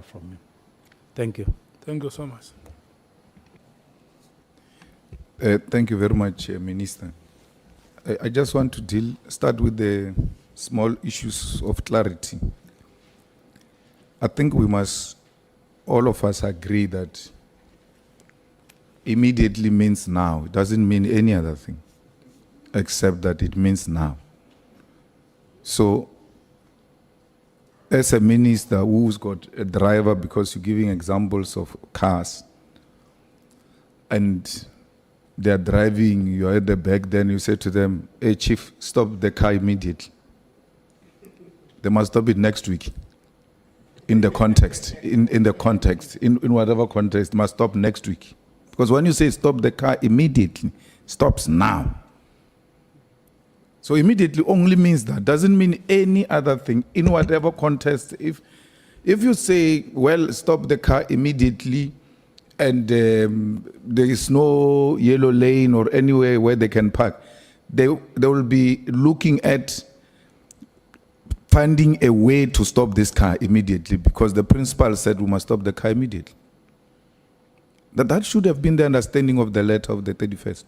from me. Thank you. Thank you so much. Thank you very much, Minister. I just want to start with the small issues of clarity. I think we must, all of us agree that immediately means now. It doesn't mean any other thing, except that it means now. So, as a minister who's got a driver, because you're giving examples of cars, and they're driving, you're at the back, then you say to them, hey, Chief, stop the car immediately. They must stop it next week. In the context, in whatever context, must stop next week. Because when you say stop the car immediately, stops now. So immediately only means that, doesn't mean any other thing in whatever context. If you say, well, stop the car immediately, and there is no yellow lane or anywhere where they can park, they will be looking at finding a way to stop this car immediately, because the principal said we must stop the car immediately. That should have been the understanding of the letter of the 31st.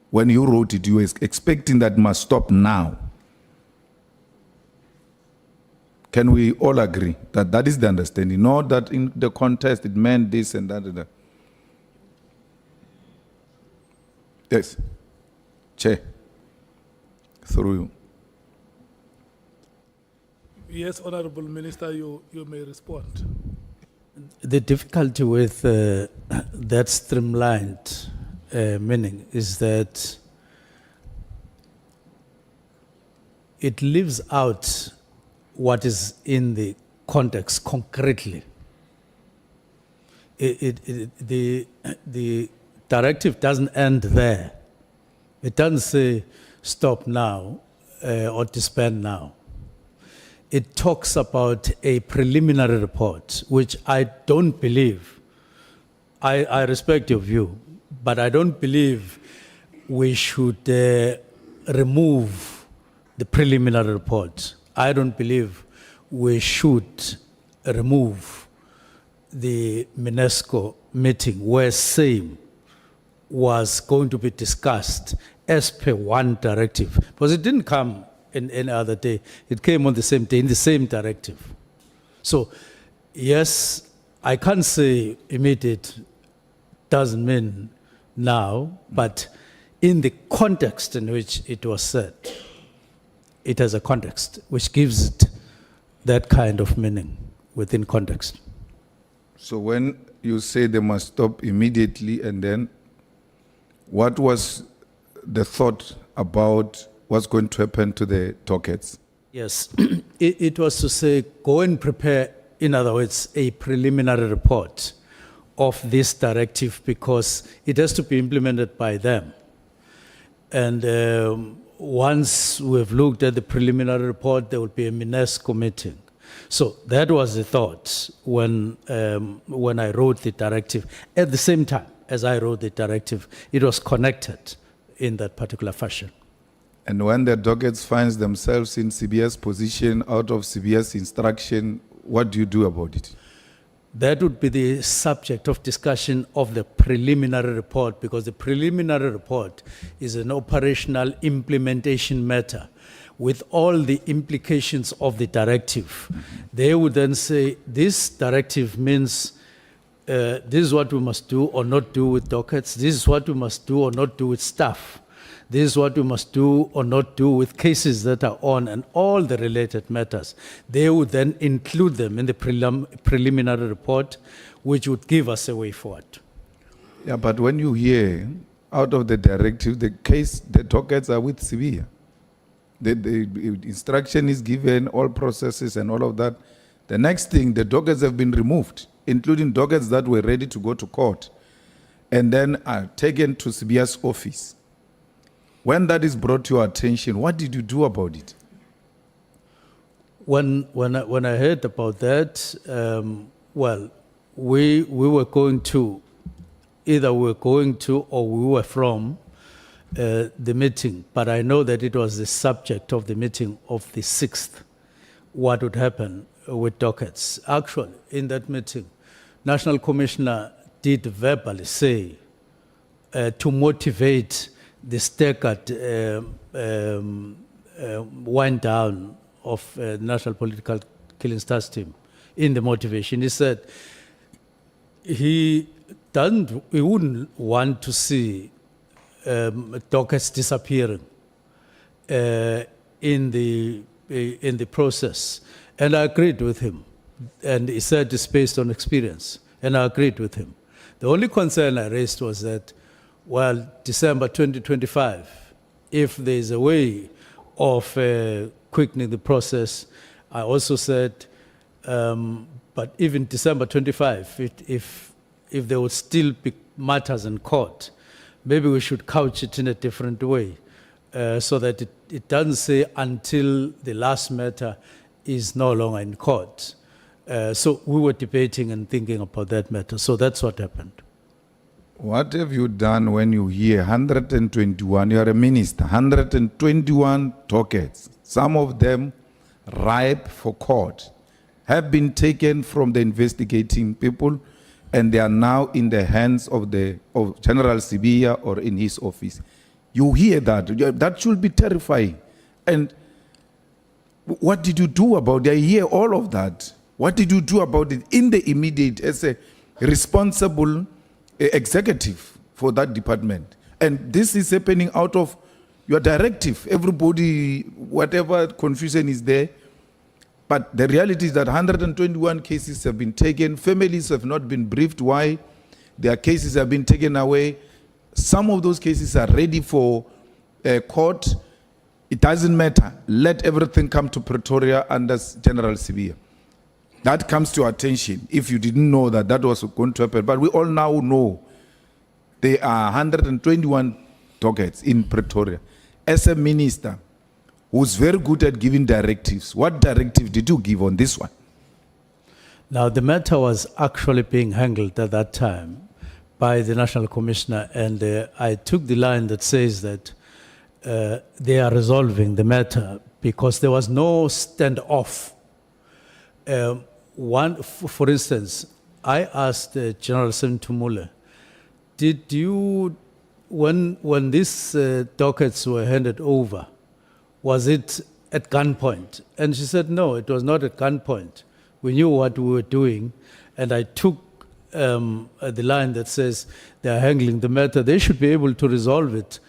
When you wrote it, you were expecting that must stop now. Can we all agree that that is the understanding? Not that in the context it meant this and that and that. Yes. Chair. Through you. Yes, Honorable Minister, you may respond. The difficulty with that streamlined meaning is that it leaves out what is in the context concretely. The directive doesn't end there. It doesn't say stop now or disband now. It talks about a preliminary report, which I don't believe, I respect your view, but I don't believe we should remove the preliminary report. I don't believe we should remove the UNESCO meeting where same was going to be discussed as per one directive, because it didn't come in any other day. It came on the same day in the same directive. So, yes, I can't say immediate doesn't mean now, but in the context in which it was said, it has a context which gives it that kind of meaning within context. So when you say they must stop immediately, and then what was the thought about what's going to happen to the Dockets? Yes, it was to say, go and prepare, in other words, a preliminary report of this directive, because it has to be implemented by them. And once we've looked at the preliminary report, there will be a UNESCO meeting. So that was the thought when I wrote the directive. At the same time as I wrote the directive, it was connected in that particular fashion. And when the Dockets finds themselves in CBS position, out of CBS instruction, what do you do about it? That would be the subject of discussion of the preliminary report, because the preliminary report is an operational implementation matter with all the implications of the directive. They would then say, this directive means this is what we must do or not do with Dockets, this is what we must do or not do with staff. This is what we must do or not do with cases that are on, and all the related matters. They would then include them in the preliminary report, which would give us a way forward. Yeah, but when you hear out of the directive, the Dockets are with Sevilla. The instruction is given, all processes and all of that. The next thing, the Dockets have been removed, including Dockets that were ready to go to court, and then are taken to Sevilla's office. When that is brought to your attention, what did you do about it? When I heard about that, well, we were going to, either we were going to or we were from the meeting, but I know that it was the subject of the meeting of the 6th, what would happen with Dockets. Actually, in that meeting, National Commissioner did verbally say to motivate the staggered wind down of National Political Killing Stars team. In the motivation, he said he wouldn't want to see Dockets disappearing in the process, and I agreed with him. And he said it's based on experience, and I agreed with him. The only concern I raised was that, well, December 2025, if there is a way of quickening the process, I also said, but even December 25, if there would still be matters in court, maybe we should couch it in a different way, so that it doesn't say until the last matter is no longer in court. So we were debating and thinking about that matter. So that's what happened. What have you done when you hear 121, you are a minister, 121 dockets, some of them ripe for court, have been taken from the investigating people, and they are now in the hands of General Sibia or in his office. You hear that. That should be terrifying. And what did you do about it? I hear all of that. What did you do about it in the immediate as a responsible executive for that department? And this is happening out of your directive. Everybody, whatever confusion is there. But the reality is that 121 cases have been taken. Families have not been briefed why their cases have been taken away. Some of those cases are ready for court. It doesn't matter. Let everything come to Pretoria under General Sibia. That comes to attention if you didn't know that that was going to happen. But we all now know there are 121 dockets in Pretoria. As a minister who's very good at giving directives, what directive did you give on this one? Now, the matter was actually being handled at that time by the National Commissioner, and I took the line that says that they are resolving the matter because there was no standoff. For instance, I asked General Senzo Mchunu, did you, when these dockets were handed over, was it at gunpoint? And she said, no, it was not at gunpoint. We knew what we were doing, and I took the line that says they are handling the matter. They should be able to resolve it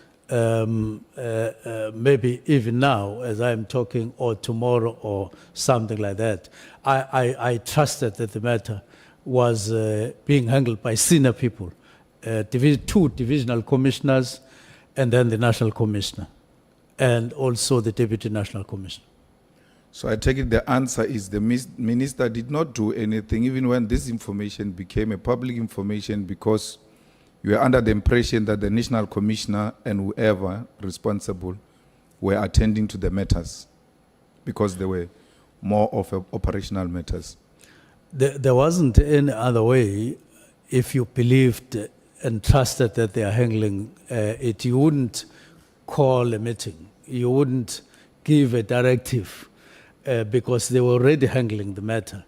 maybe even now as I'm talking, or tomorrow, or something like that. I trusted that the matter was being handled by senior people, two divisional commissioners, and then the national commissioner, and also the deputy national commissioner. So I take it the answer is the minister did not do anything, even when this information became a public information, because you were under the impression that the national commissioner and whoever responsible were attending to the matters because they were more of operational matters. There wasn't any other way. If you believed and trusted that they are handling it, you wouldn't call a meeting. You wouldn't give a directive because they were already handling the matter.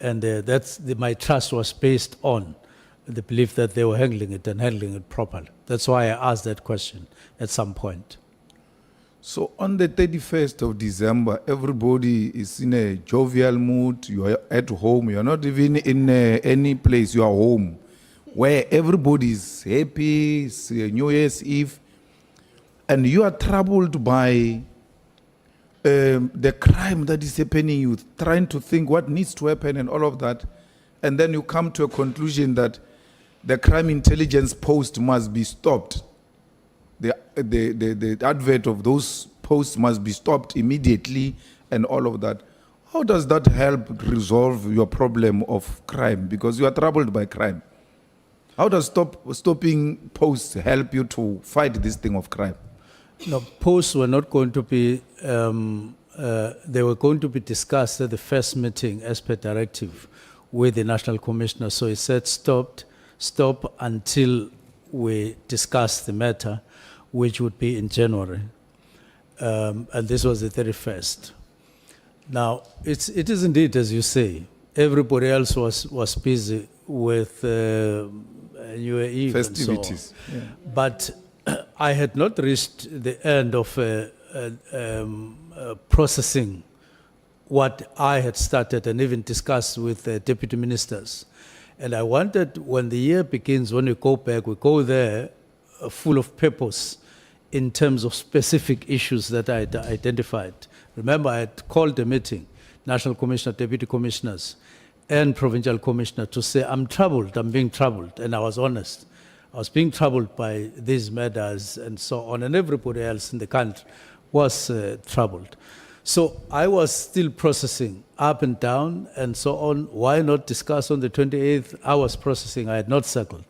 And my trust was based on the belief that they were handling it and handling it properly. That's why I asked that question at some point. So on the 31st of December, everybody is in a jovial mood. You are at home. You are not even in any place. You are home, where everybody is happy. It's New Year's Eve. And you are troubled by the crime that is happening. You're trying to think what needs to happen and all of that. And then you come to a conclusion that the crime intelligence post must be stopped. The advert of those posts must be stopped immediately and all of that. How does that help resolve your problem of crime? Because you are troubled by crime. How does stopping posts help you to fight this thing of crime? No, posts were not going to be, they were going to be discussed at the first meeting as per directive with the National Commissioner. So he said stop until we discuss the matter, which would be in January. And this was the 31st. Now, it is indeed, as you say, everybody else was busy with New Year Eve Festivities. and so on. But I had not reached the end of processing what I had started and even discussed with deputy ministers. And I wanted, when the year begins, when we go back, we go there full of purpose in terms of specific issues that I had identified. Remember, I had called a meeting, National Commissioner, Deputy Commissioners, and Provincial Commissioner to say, I'm troubled, I'm being troubled, and I was honest. I was being troubled by these matters and so on, and everybody else in the country was troubled. So I was still processing up and down and so on. Why not discuss on the 28th? I was processing, I had not circled.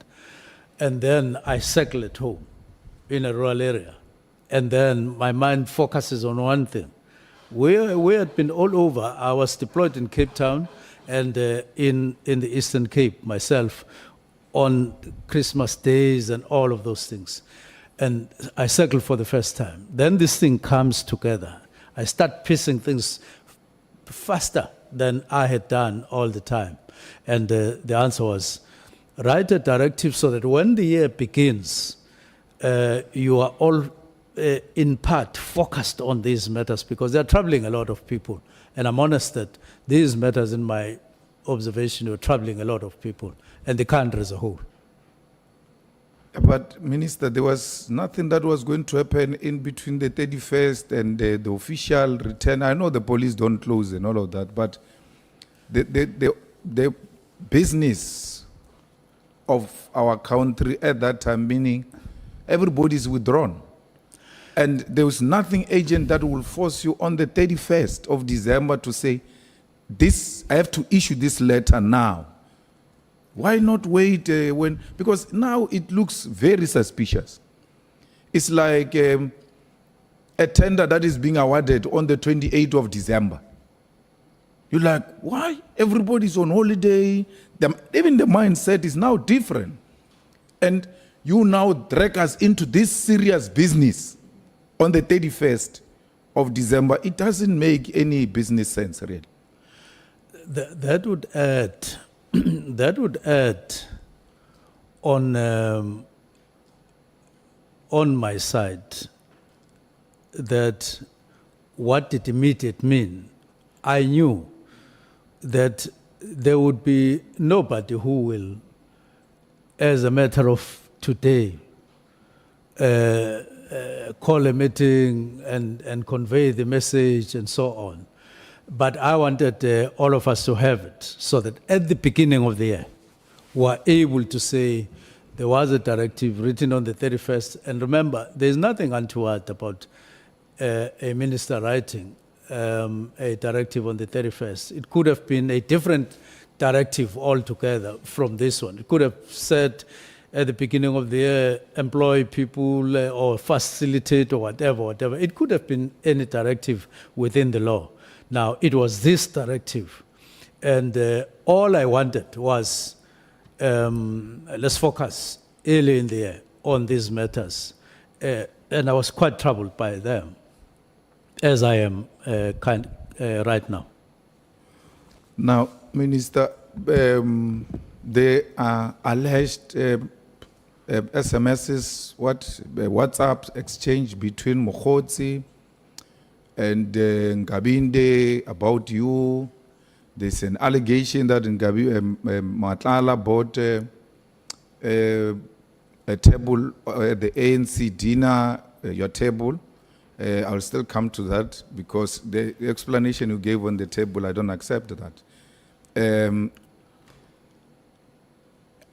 And then I circle at home in a rural area. And then my mind focuses on one thing. We had been all over. I was deployed in Cape Town and in the Eastern Cape myself on Christmas days and all of those things. And I circled for the first time. Then this thing comes together. I start piecing things faster than I had done all the time. And the answer was, write a directive so that when the year begins, you are all in part focused on these matters because they're troubling a lot of people. And I'm honest that these matters, in my observation, were troubling a lot of people and the country as a whole. But, Minister, there was nothing that was going to happen in between the 31st and the official return. I know the police don't close and all of that, but the business of our country at that time, meaning everybody's withdrawn. And there was nothing urgent that will force you on the 31st of December to say, this, I have to issue this letter now. Why not wait because now it looks very suspicious. It's like a tender that is being awarded on the 28th of December. You're like, why? Everybody's on holiday. Even the mindset is now different. And you now drag us into this serious business on the 31st of December. It doesn't make any business sense, really. That would add... that would add on my side that what did immediate mean? I knew that there would be nobody who will, as a matter of today, call a meeting and convey the message and so on. But I wanted all of us to have it so that at the beginning of the year, we are able to say there was a directive written on the 31st. And remember, there's nothing untoward about a minister writing a directive on the 31st. It could have been a different directive altogether from this one. It could have said at the beginning of the year, employ people or facilitate or whatever. It could have been any directive within the law. Now, it was this directive, and all I wanted was, let's focus early in the year on these matters, and I was quite troubled by them, as I am right now. Now, Minister, there are alleged SMSs, WhatsApp exchange between Mogotsi and Ngabinde about you. There's an allegation that Matlala bought a table at the ANC dinner, your table. I'll still come to that because the explanation you gave on the table, I don't accept that.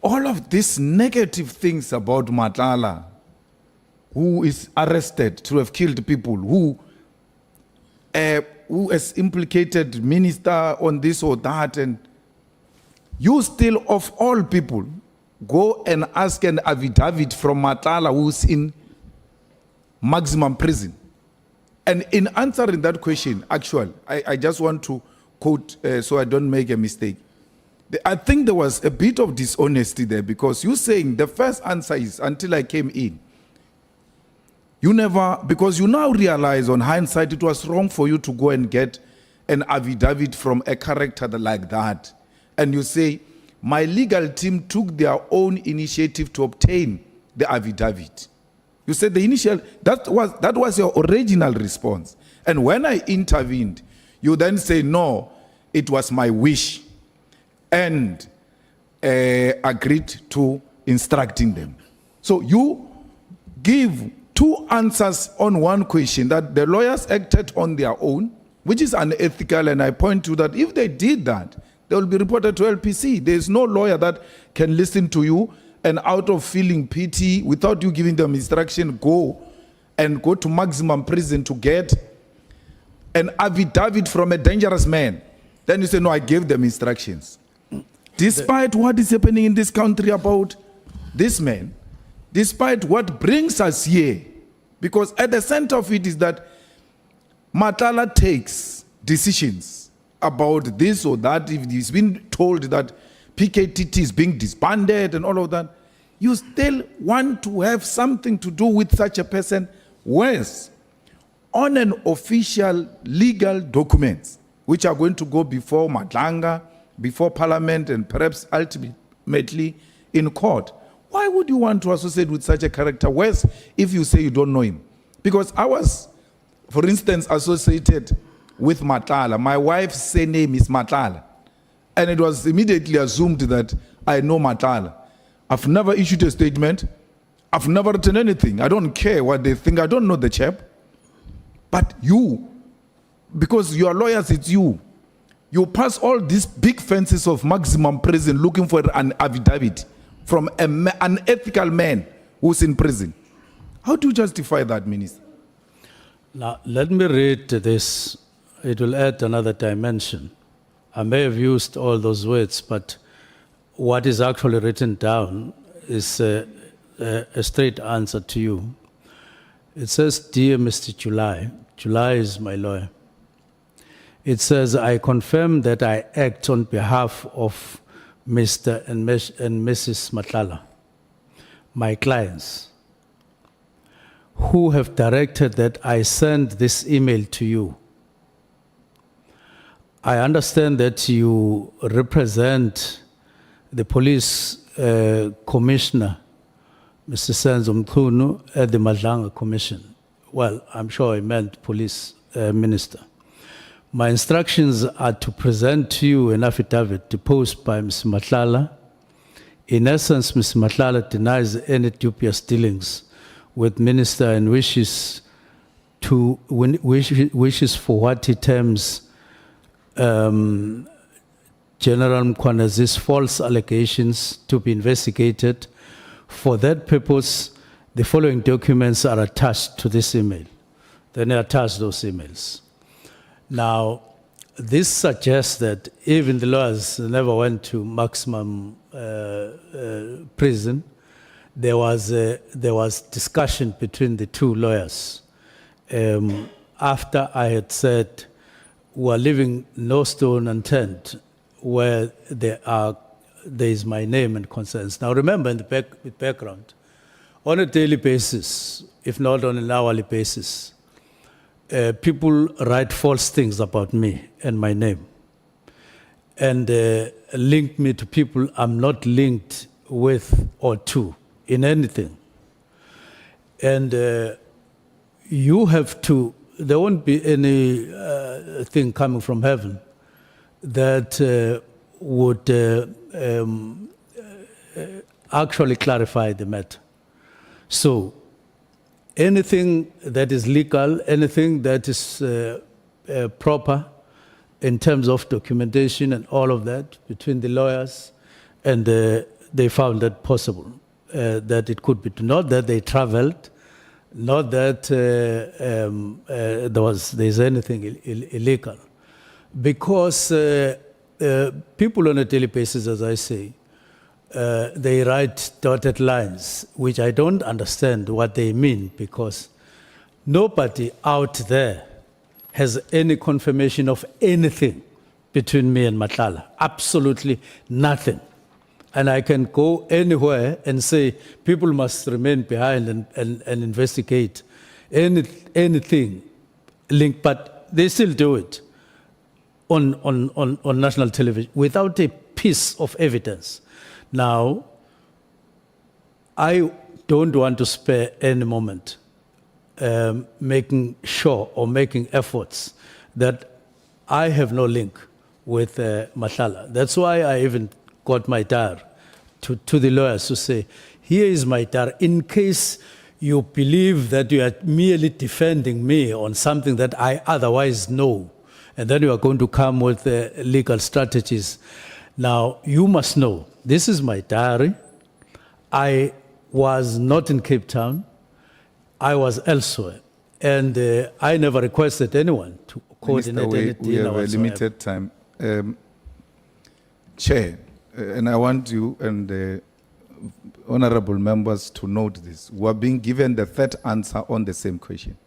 All of these negative things about Matlala, who is arrested to have killed people, who has implicated minister on this or that, and you still, of all people, go and ask an affidavit from Matlala, who's in maximum prison. And in answering that question, actually, I just want to quote so I don't make a mistake. I think there was a bit of dishonesty there because you're saying the first answer is until I came in. You never, because you now realize on hindsight it was wrong for you to go and get an affidavit from a character like that, and you say, my legal team took their own initiative to obtain the affidavit. You said the initial, that was your original response. And when I intervened, you then say, no, it was my wish, and agreed to instructing them. So you give two answers on one question, that the lawyers acted on their own, which is unethical, and I point to that if they did that, they will be reported to LPC. There is no lawyer that can listen to you and out of feeling pity, without you giving them instruction, go to maximum prison to get an affidavit from a dangerous man. Then you say, no, I gave them instructions. Despite what is happening in this country about this man, despite what brings us here, because at the center of it is that Matlala takes decisions about this or that. If he's been told that PKTT is being disbanded and all of that, you still want to have something to do with such a person. Whereas on an official legal documents, which are going to go before Matlanga, before Parliament, and perhaps ultimately in court, why would you want to associate with such a character? Worse, if you say you don't know him. Because I was, for instance, associated with Matlala. My wife's surname is Matlala. And it was immediately assumed that I know Matlala. I've never issued a statement. I've never written anything. I don't care what they think. I don't know the chap. But you, because you are lawyers, it's you. You pass all these big fences of maximum prison looking for an affidavit from an unethical man who's in prison. How do you justify that, Minister? Now, let me read this. It will add another dimension. I may have used all those words, but what is actually written down is a straight answer to you. It says, Dear Mr. July is my lawyer. It says, I confirm that I act on behalf of Mr. and Mrs. Matlala, my clients, who have directed that I send this email to you. I understand that you represent the police commissioner, Mr. Senzo Mchunu, at the Matlala Commission. Well, I'm sure I meant police minister. My instructions are to present to you an affidavit deposed by Ms. Matlala. In essence, Ms. Matlala denies any dubious dealings with minister and wishes for what he terms General Mkhwanazi's false allegations to be investigated. For that purpose, the following documents are attached to this email. Then I attach those emails. Now, this suggests that even the lawyers never went to maximum prison. There was discussion between the two lawyers. After I had said, we are leaving no stone unturned where there is my name and concerns. Now remember, in the background, on a daily basis, if not on an hourly basis, people write false things about me and my name, and link me to people I'm not linked with or to in anything. And you have to, there won't be any thing coming from heaven that would actually clarify the matter. So anything that is legal, anything that is proper in terms of documentation and all of that between the lawyers, and they found that possible, that it could be, not that they traveled, not that there's anything illegal. Because people on a daily basis, as I say, they write dotted lines, which I don't understand what they mean, because nobody out there has any confirmation of anything between me and Matlala. Absolutely nothing. And I can go anywhere and say people must remain behind and investigate anything linked, but they still do it. on national television without a piece of evidence. Now, I don't want to spare any moment making sure or making efforts that I have no link with Matlala. That's why I even got my diary to the lawyers to say, here is my diary, in case you believe that you are merely defending me on something that I otherwise know, and then you are going to come with legal strategies. Now, you must know, this is my diary. I was not in Cape Town. I was elsewhere. And I never requested anyone to coordinate anything. We have a limited time. Chair, and I want you and the honorable members to note this. We are being given the third answer on the same question.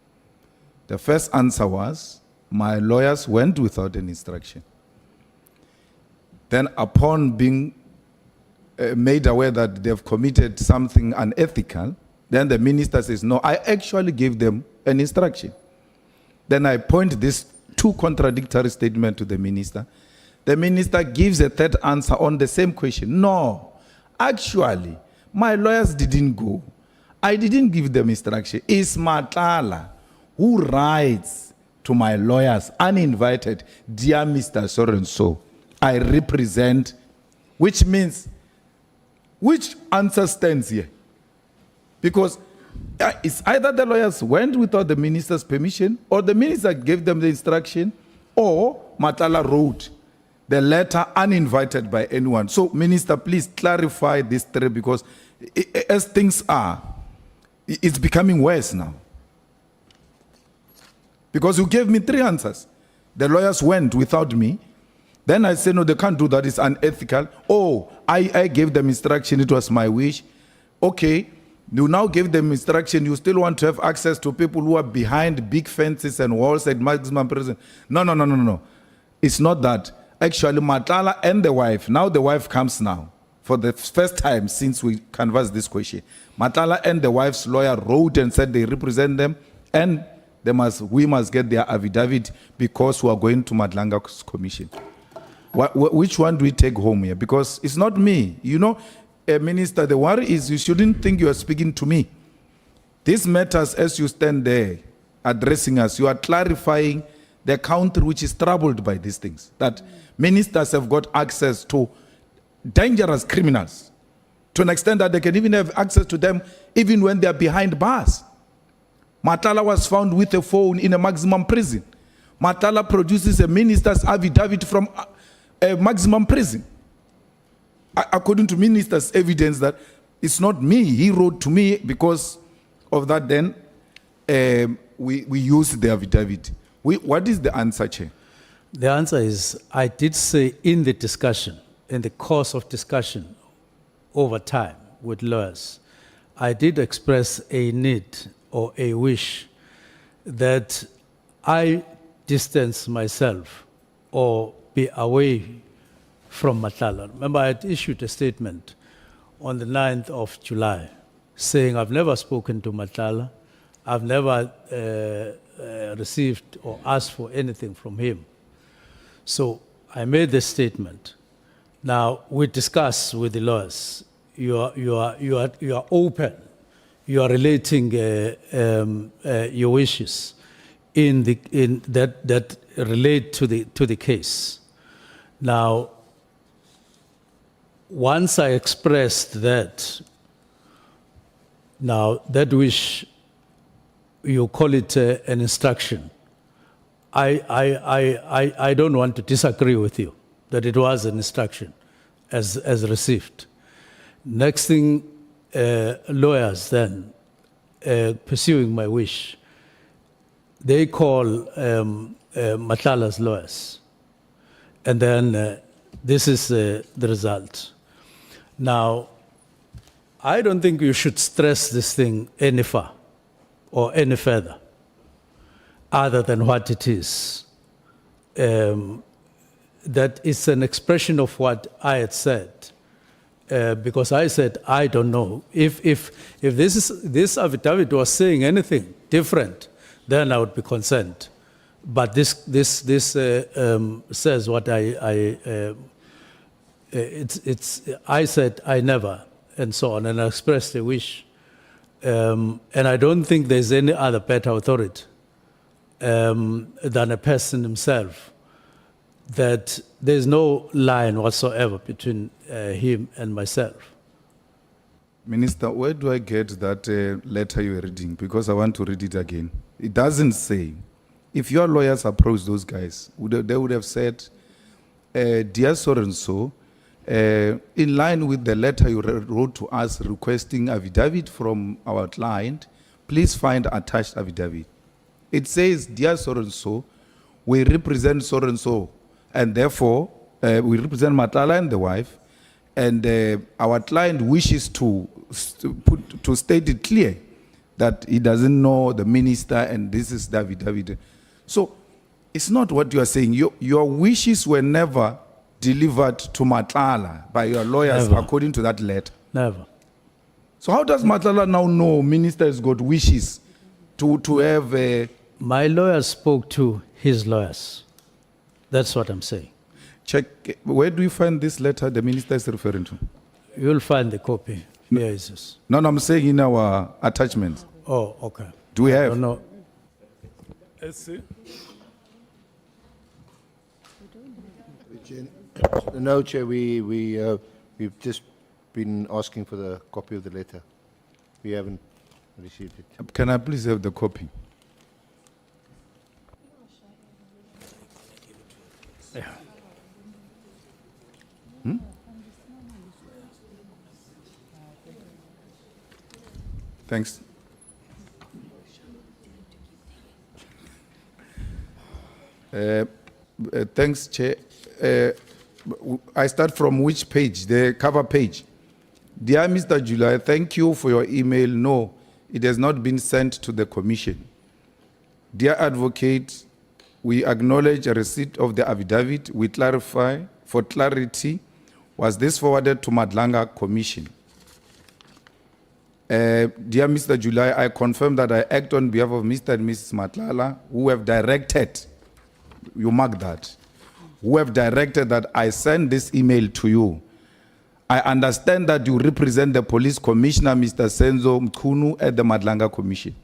The first answer was, my lawyers went without an instruction. Then upon being made aware that they've committed something unethical, then the minister says, no, I actually gave them an instruction. Then I point this two contradictory statements to the minister. The minister gives a third answer on the same question. No, actually, my lawyers didn't go. I didn't give them instruction. It's Matlala who writes to my lawyers uninvited, dear Mr. So-and-so, I represent, which means, which answer stands here? Because it's either the lawyers went without the minister's permission, or the minister gave them the instruction, or Matlala wrote the letter uninvited by anyone. So, Minister, please clarify this three, because as things are, it's becoming worse now. Because you gave me three answers. The lawyers went without me. Then I said, no, they can't do that. It's unethical. Oh, I gave them instruction. It was my wish. Okay, you now gave them instruction. You still want to have access to people who are behind big fences and walls at maximum prison. No. It's not that. Actually, Matlala and the wife, now the wife comes now, for the first time since we canvassed this question. Matlala and the wife's lawyer wrote and said they represent them, and we must get their affidavit because we are going to Madlanga's commission. Which one do we take home here? Because it's not me. You know, Minister, the worry is you shouldn't think you are speaking to me. These matters, as you stand there addressing us, you are clarifying the country which is troubled by these things. That ministers have got access to dangerous criminals to an extent that they can even have access to them even when they are behind bars. Matlala was found with a phone in a maximum prison. Matlala produces a minister's affidavit from a maximum prison. According to minister's evidence that it's not me, he wrote to me. Because of that, then we use the affidavit. What is the answer, Chair? The answer is, I did say in the discussion, in the course of discussion over time with lawyers, I did express a need or a wish that I distance myself or be away from Matlala. Remember, I had issued a statement on the 9th of July saying I've never spoken to Matlala, I've never received or asked for anything from him. So I made this statement. Now we discuss with the lawyers. You are open. You are relating your wishes that relate to the case. Now, once I expressed that, now that wish, you call it an instruction. I don't want to disagree with you that it was an instruction as received. Next thing, lawyers then, pursuing my wish, they call Matlala's lawyers. And then this is the result. Now, I don't think you should stress this thing any further, other than what it is. That it's an expression of what I had said, because I said, I don't know. If this affidavit was saying anything different, then I would be concerned. But this says what I said I never, and so on, and I expressed a wish. And I don't think there's any other better authority than a person himself, that there's no line whatsoever between him and myself. Minister, where do I get that letter you were reading? Because I want to read it again. It doesn't say. If your lawyers approached those guys, they would have said, dear so-and-so, in line with the letter you wrote to us requesting affidavit from our client, please find attached affidavit. It says, dear so-and-so, we represent so-and-so, and therefore, we represent Matlala and the wife, and our client wishes to state it clear that he doesn't know the minister and this is the affidavit. So it's not what you are saying. Your wishes were never delivered to Matlala by your lawyers. Never. According to that letter. Never. So how does Matlala now know minister has got wishes to have a... My lawyer spoke to his lawyers. That's what I'm saying. Check. Where do you find this letter the minister is referring to? You'll find the copy. Where is this? No, I'm saying in our attachments. Oh, okay. Do we have? No. SC? No, Chair, we've just been asking for the copy of the letter. We haven't received it. Can I please have the copy? Yeah. Thanks. Thanks, Chair. I start from which page? The cover page. Dear Mr. Julius, thank you for your email. No, it has not been sent to the Commission. Dear Advocate, we acknowledge a receipt of the affidavit. We clarify, for clarity, was this forwarded to Matlala Commission? Dear Mr. Julius, I confirm that I act on behalf of Mr. and Mrs. Matlala, who have directed, you mark that, who have directed that I send this email to you. I understand that you represent the Police Commissioner, Mr. Senzo Mchunu, at the Matlala Commission.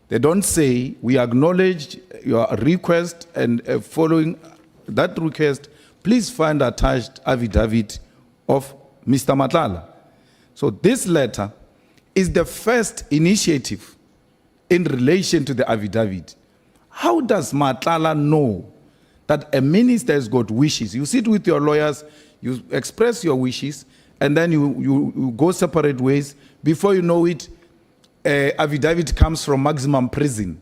They don't say, we acknowledge your request, and following that request, please find attached affidavit of Mr. Matlala. So this letter is the first initiative in relation to the affidavit. How does Matlala know that a minister has got wishes? You sit with your lawyers, you express your wishes, and then you go separate ways. Before you know it, affidavit comes from maximum prison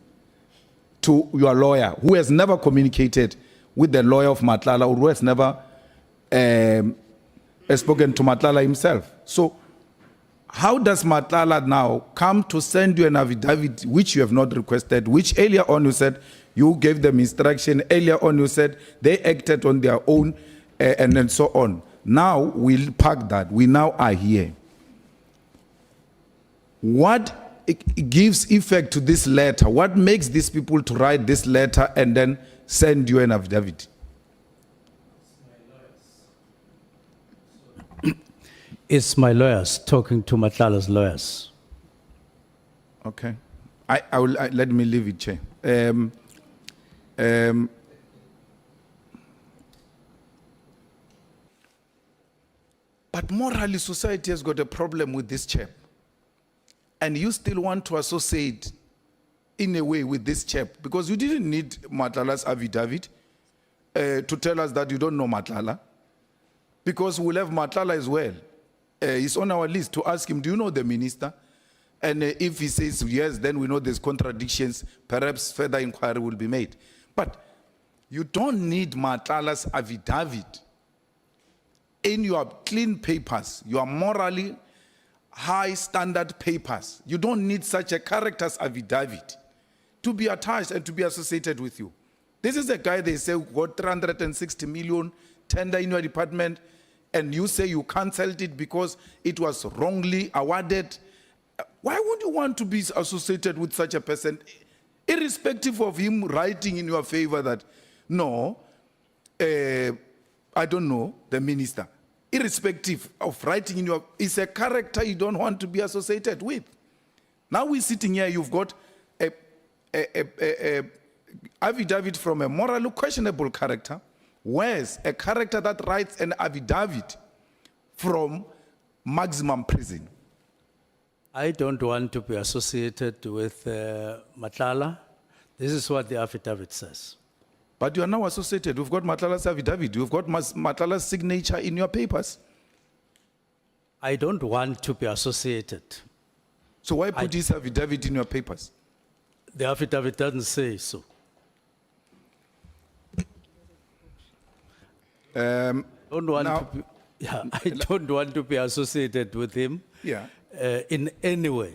to your lawyer, who has never communicated with the lawyer of Matlala, or who has never spoken to Matlala himself. So how does Matlala now come to send you an affidavit which you have not requested, which earlier on you said you gave them instruction, earlier on you said they acted on their own, and then so on. Now we'll park that. We now are here. What gives effect to this letter? What makes these people to write this letter and then send you an affidavit? It's my lawyers talking to Matlala's lawyers. Okay. Let me leave it, Chair. But morally, society has got a problem with this chap. And you still want to associate in a way with this chap, because you didn't need Matlala's affidavit to tell us that you don't know Matlala, because we'll have Matlala as well. He's on our list to ask him, do you know the minister? And if he says yes, then we know there's contradictions. Perhaps further inquiry will be made. But you don't need Matlala's affidavit in your clean papers, your morally high standard papers. You don't need such a character's affidavit to be attached and to be associated with you. This is a guy they say got 360 million tender in your department, and you say you cancelled it because it was wrongly awarded. Why would you want to be associated with such a person? Irrespective of him writing in your favor that, no, I don't know, the minister. Irrespective of writing in your, it's a character you don't want to be associated with. Now we're sitting here, you've got a affidavit from a morally questionable character, whereas a character that writes an affidavit from maximum prison. I don't want to be associated with Matlala. This is what the affidavit says. But you are now associated. We've got Matlala's affidavit. You've got Matlala's signature in your papers. I don't want to be associated. So why put his affidavit in your papers? The affidavit doesn't say so. Don't want now- to be, yeah, I don't want to be associated with him Yeah. in any way,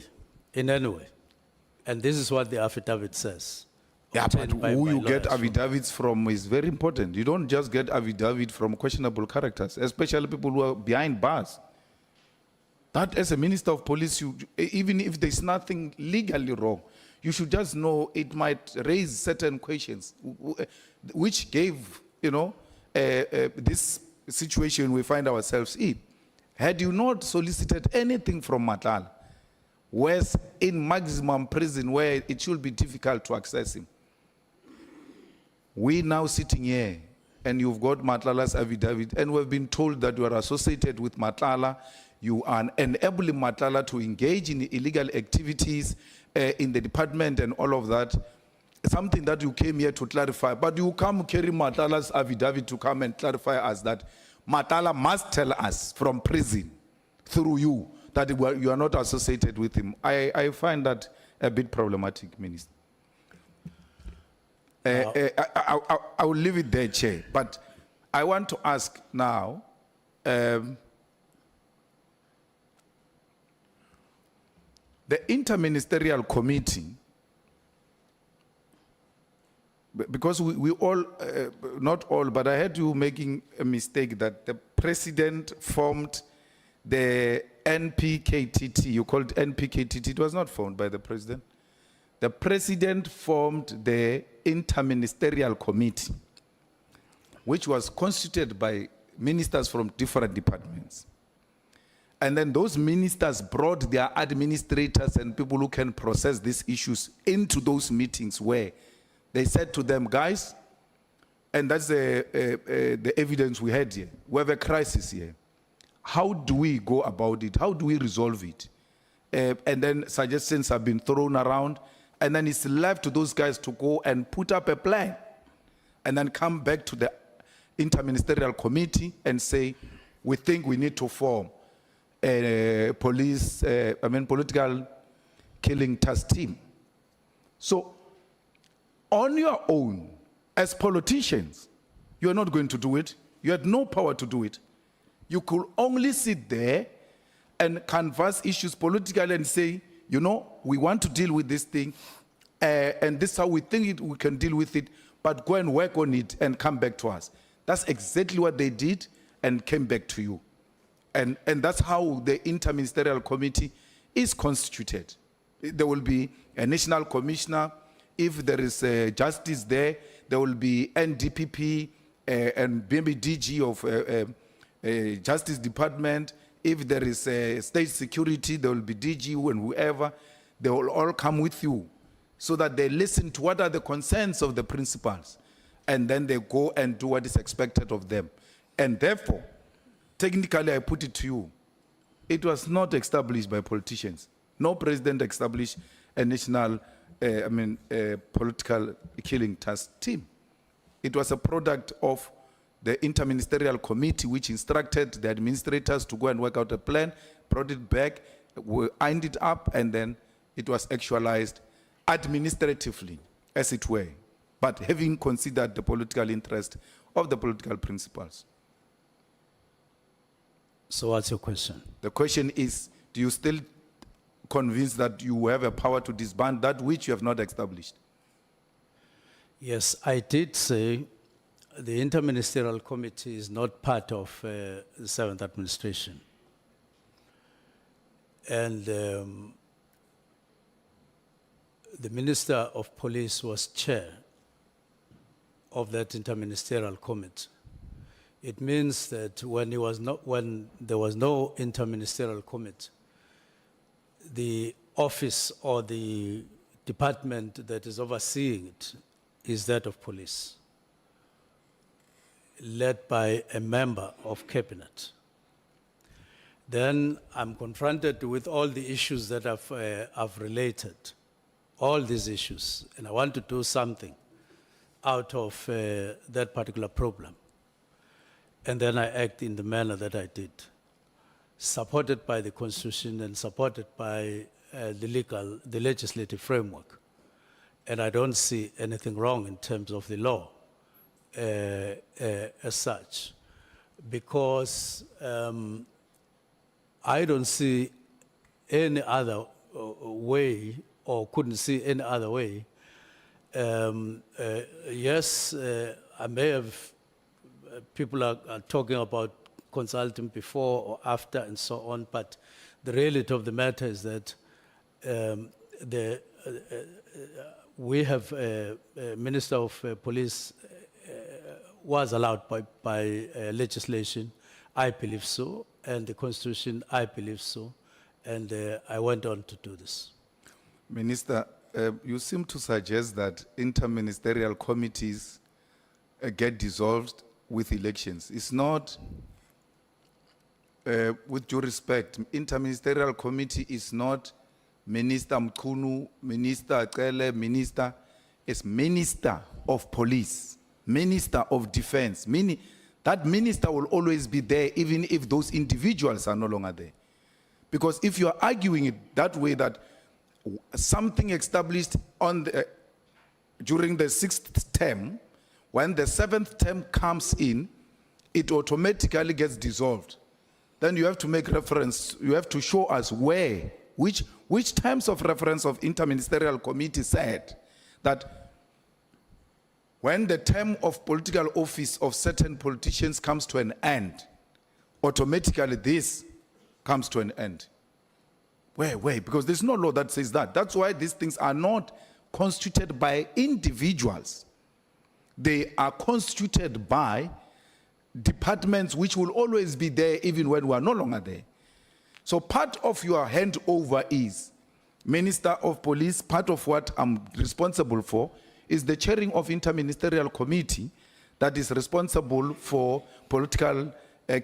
And this is what the affidavit says. Yeah, but obtained by who my you get lawyers. affidavits from is very important. You don't just get affidavit from questionable characters, especially people who are behind bars. That as a minister of police, even if there's nothing legally wrong, you should just know it might raise certain questions, which gave, this situation we find ourselves in. Had you not solicited anything from Matlala, whereas in maximum prison where it should be difficult to access him, we now sitting here and you've got Matlala's affidavit and we've been told that you are associated with Matlala, you are enabling Matlala to engage in illegal activities in the department and all of that. Something that you came here to clarify, but you come carry Matlala's affidavit to come and clarify us that Matlala must tell us from prison through you that you are not associated with him. I find that a bit problematic, Minister. I will leave it there, Chair. But I want to ask now, the interministerial committee, because we all, not all, but I heard you making a mistake that the president formed the NPKTT. You called NPKTT. It was not formed by the president. The president formed the interministerial committee, which was constituted by ministers from different departments. And then those ministers brought their administrators and people who can process these issues into those meetings where they said to them, guys, and that's the evidence we had here, we have a crisis here. How do we go about it? How do we resolve it? And then suggestions have been thrown around, and then it's left to those guys to go and put up a plan and then come back to the interministerial committee and say, we think we need to form a political killing task team. So on your own, as politicians, you're not going to do it. You had no power to do it. You could only sit there and canvass issues politically and say, we want to deal with this thing, and this is how we think we can deal with it, but go and work on it and come back to us. That's exactly what they did and came back to you. And that's how the interministerial committee is constituted. There will be a national commissioner. If there is justice there, there will be NDPP and maybe DG of Justice Department. If there is state security, there will be DG and whoever. They will all come with you so that they listen to what are the concerns of the principals. And then they go and do what is expected of them. And therefore, technically, I put it to you, it was not established by politicians. No president established a national, political killing task team. It was a product of the interministerial committee, which instructed the administrators to go and work out a plan, brought it back, we ironed it up, and then it was actualized administratively, as it were, but having considered the political interest of the political principals. So what's your question? The question is, do you still convinced that you have a power to disband that which you have not established? Yes, I did say the interministerial committee is not part of the 7th administration. And the Minister of Police was chair of that interministerial committee. It means that when there was no interministerial committee, the office or the department that is overseeing it is that of police, led by a member of cabinet. Then I'm confronted with all the issues that I've related, all these issues, and I want to do something out of that particular problem. And then I act in the manner that I did, supported by the Constitution and supported by the legislative framework. And I don't see anything wrong in terms of the law as such, because I don't see any other way, or couldn't see any other way. Yes, I may have, people are talking about consulting before or after and so on, but the reality of the matter is that we have a Minister of Police was allowed by legislation, I believe so, and the Constitution, I believe so, and I went on to do this. Minister, you seem to suggest that interministerial committees get dissolved with elections. It's not, with due respect, interministerial committee is not Minister Mchunu, Minister Akele, Minister, it's Minister of Police, Minister of Defense, meaning that minister will always be there even if those individuals are no longer there. Because if you are arguing it that way, that something established on the, during the 6th term, when the 7th term comes in, it automatically gets dissolved. Then you have to make reference, you have to show us where, which terms of reference of interministerial committee said that when the term of political office of certain politicians comes to an end, automatically this comes to an end. Where? Because there's no law that says that. That's why these things are not constituted by individuals. They are constituted by departments which will always be there even when we are no longer there. So part of your handover is Minister of Police. Part of what I'm responsible for is the chairing of interministerial committee that is responsible for political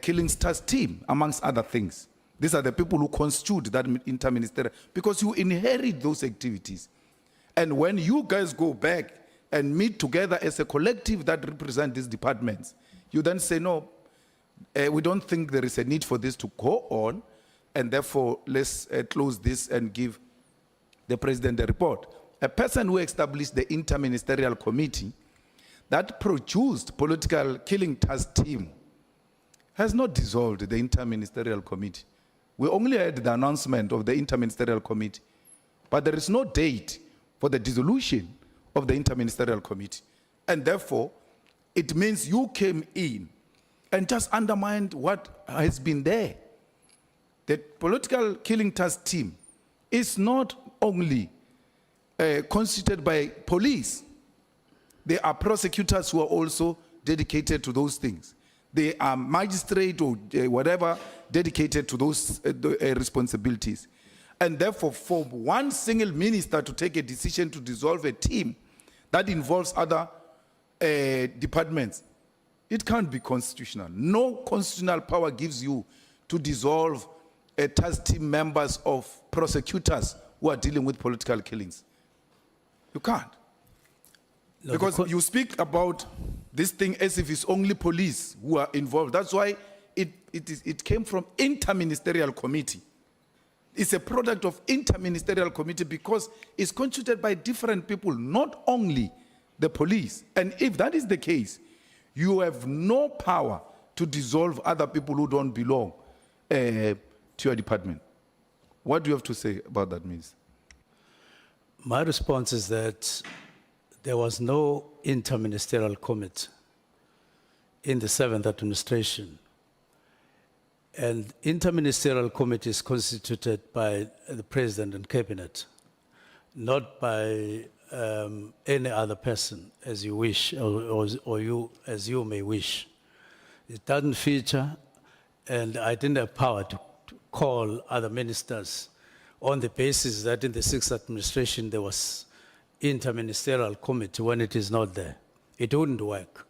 killings task team, amongst other things. These are the people who constitute that interministerial, because you inherit those activities. And when you guys go back and meet together as a collective that represent these departments, you then say, no, we don't think there is a need for this to go on, and therefore let's close this and give the president a report. A person who established the interministerial committee that produced political killing task team has not dissolved the interministerial committee. We only had the announcement of the interministerial committee, but there is no date for the dissolution of the interministerial committee. And therefore, it means you came in and just undermined what has been there. The political killing task team is not only constituted by police. There are prosecutors who are also dedicated to those things. They are magistrate or whatever dedicated to those responsibilities. And therefore, for one single minister to take a decision to dissolve a team that involves other departments, it can't be constitutional. No constitutional power gives you to dissolve a task team members of prosecutors who are dealing with political killings. You can't. No, because you speak about this thing as if it's only police who are involved. That's why it came from interministerial committee. It's a product of interministerial committee because it's constituted by different people, not only the police. And if that is the case, you have no power to dissolve other people who don't belong to your department. What do you have to say about that, Minister? My response is that there was no interministerial committee in the 7th administration. And interministerial committee is constituted by the president and cabinet. not by any other person as you wish, or you as you may wish. It doesn't feature, and I didn't have power to call other ministers on the basis that in the sixth administration there was interministerial committee when it is not there. It wouldn't work.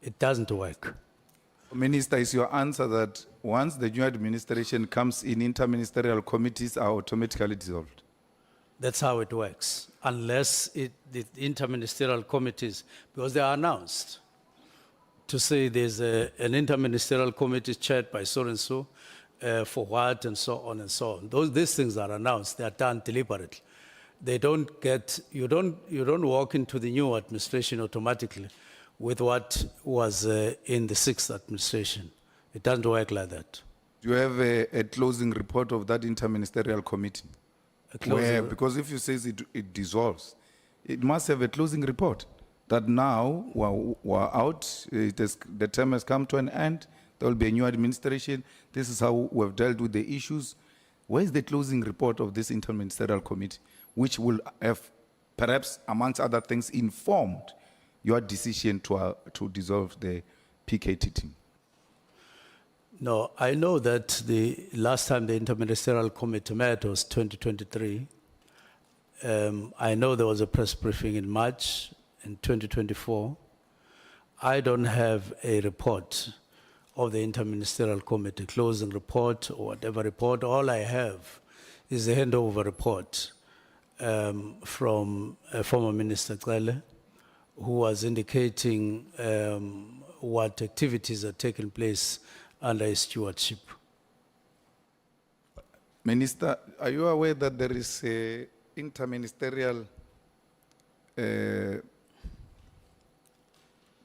It doesn't work. Minister, is your answer that once the new administration comes in, interministerial committees are automatically dissolved? That's how it works, unless the interministerial committees, because they are announced to say there's an interministerial committee chaired by so-and-so for what and so on and so on. These things are announced, they are done deliberately. They don't get, you don't walk into the new administration automatically with what was in the sixth administration. It doesn't work like that. Do you have a closing report of that interministerial committee? Where, because if you say it dissolves, it must have a closing report that now we're out, the term has come to an end, there will be a new administration, this is how we've dealt with the issues. Where is the closing report of this interministerial committee, which will have, perhaps amongst other things, informed your decision to dissolve the PKTT? No, I know that the last time the interministerial committee met was 2023. I know there was a press briefing in March in 2024. I don't have a report of the interministerial committee, closing report or whatever report. All I have is a handover report from former Minister Matlala, who was indicating what activities are taking place under his stewardship. Minister, are you aware that there is a interministerial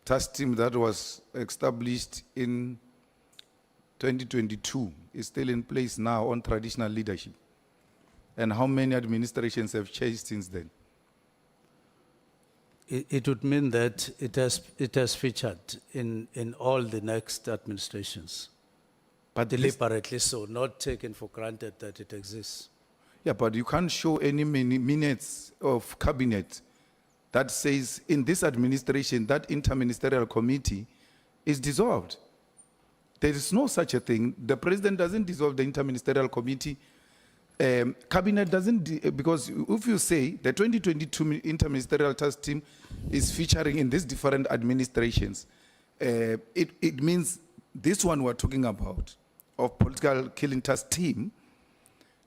task team that was established in 2022, is still in place now on traditional leadership? And how many administrations have changed since then? It would mean that it has featured in all the next administrations, But deliberately so, not taken for granted that it exists. yeah, but you can't show any minutes of cabinet that says in this administration that interministerial committee is dissolved. There is no such a thing. The president doesn't dissolve the interministerial committee. Cabinet doesn't, because if you say the 2022 interministerial task team is featuring in these different administrations, it means this one we're talking about of political killing task team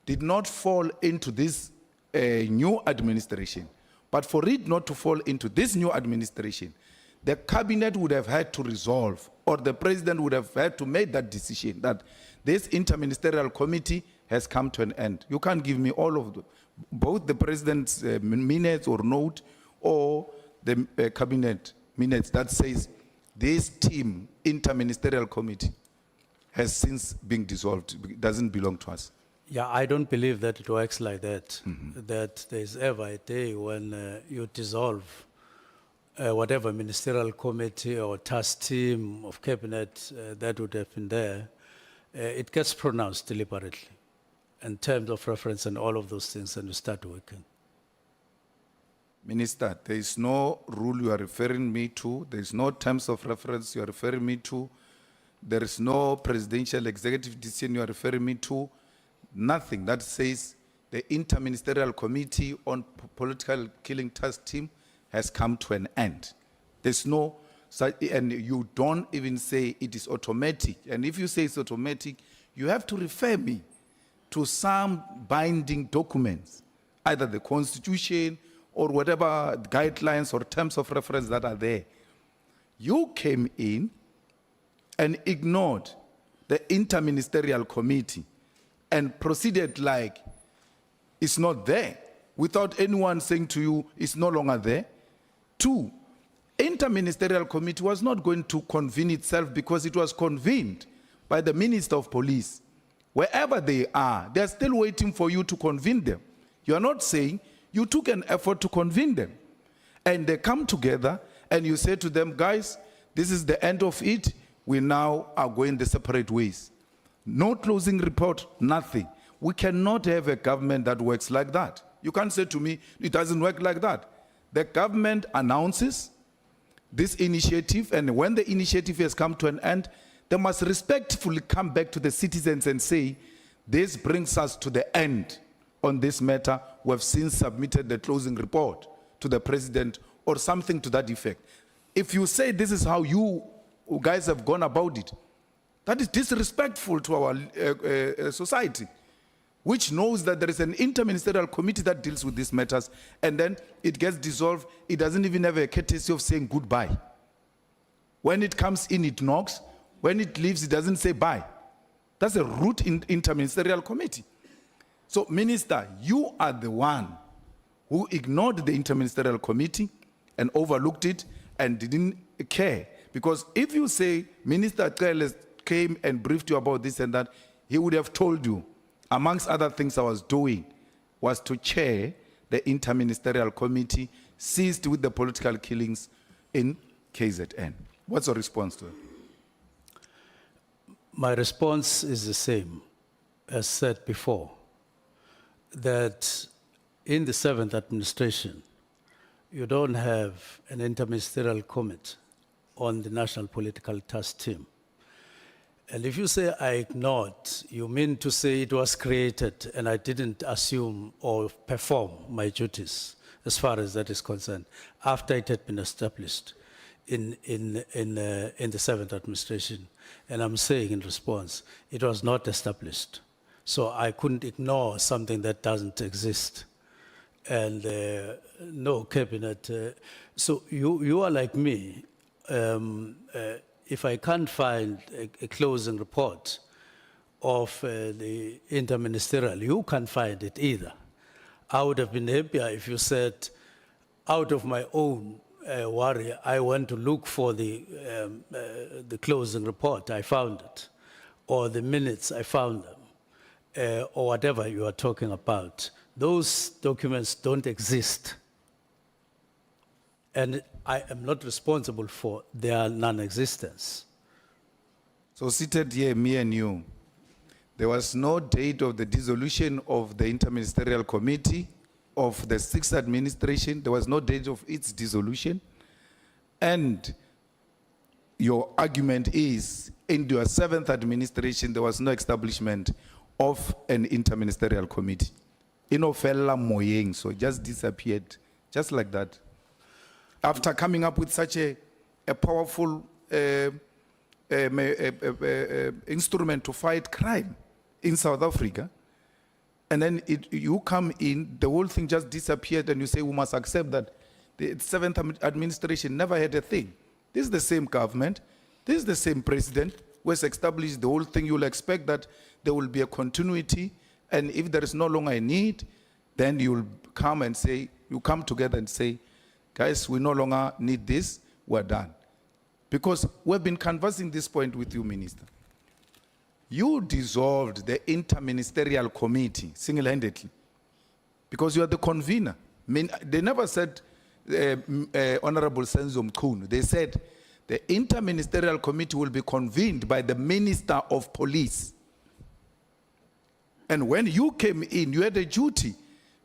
did not fall into this new administration. But for it not to fall into this new administration, the cabinet would have had to resolve, or the president would have had to make that decision that this interministerial committee has come to an end. You can't give me all of both the president's minutes or note or the cabinet minutes that says this team, interministerial committee, has since been dissolved. It doesn't belong to us. Yeah, I don't believe that it works like that, that there's ever a day when you dissolve whatever ministerial committee or task team of cabinet that would have been there. It gets pronounced deliberately in terms of reference and all of those things, and you start working. Minister, there is no rule you are referring me to. There is no terms of reference you are referring me to. There is no presidential executive decision you are referring me to. Nothing that says the interministerial committee on political killing task team has come to an end. There's no, and you don't even say it is automatic. And if you say it's automatic, you have to refer me to some binding documents, either the Constitution or whatever guidelines or terms of reference that are there. You came in and ignored the interministerial committee and proceeded like it's not there without anyone saying to you it's no longer there. 2, interministerial committee was not going to convene itself because it was convened by the Minister of Police. Wherever they are still waiting for you to convene them. You are not saying you took an effort to convene them. And they come together and you say to them, guys, this is the end of it. We now are going the separate ways. No closing report, nothing. We cannot have a government that works like that. You can't say to me, it doesn't work like that. The government announces this initiative, and when the initiative has come to an end, they must respectfully come back to the citizens and say, this brings us to the end on this matter. We have since submitted the closing report to the president or something to that effect. If you say this is how you guys have gone about it, that is disrespectful to our society, which knows that there is an interministerial committee that deals with these matters, and then it gets dissolved. It doesn't even have a courtesy of saying goodbye. When it comes in, it knocks. When it leaves, it doesn't say bye. That's a root interministerial committee. So, Minister, you are the one who ignored the interministerial committee and overlooked it and didn't care. Because if you say Minister Cele came and briefed you about this and that, he would have told you, amongst other things I was doing, was to chair the interministerial committee seized with the political killings in KZN. What's your response to it? My response is the same as said before, that in the 7th administration, you don't have an interministerial committee on the National Political Task Team. And if you say I ignored, you mean to say it was created and I didn't assume or perform my duties as far as that is concerned after it had been established in the 7th administration. And I'm saying in response, it was not established. So I couldn't ignore something that doesn't exist. And no cabinet. So you are like me. If I can't find a closing report of the interministerial, you can't find it either. I would have been happier if you said, out of my own worry, I went to look for the closing report, I found it, or the minutes, I found them, or whatever you are talking about. Those documents don't exist. And I am not responsible for their non-existence. So seated here, me and you, there was no date of the dissolution of the interministerial committee of the 6th administration. There was no date of its dissolution. And your argument is, in your 7th administration, there was no establishment of an interministerial committee. Inofella moyeng, so it just disappeared, just like that. After coming up with such a powerful instrument to fight crime in South Africa, and then you come in, the whole thing just disappeared, and you say we must accept that the 7th administration never had a thing. This is the same government, this is the same president who has established the whole thing. You'll expect that there will be a continuity, and if there is no longer a need, then you'll come and say, you come together and say, guys, we no longer need this, we're done. Because we've been canvassing this point with you, Minister. You dissolved the interministerial committee single-handedly because you are the convener. I mean, they never said, Honorable Senzo Mchunu, they said the interministerial committee will be convened by the Minister of Police. And when you came in, you had a duty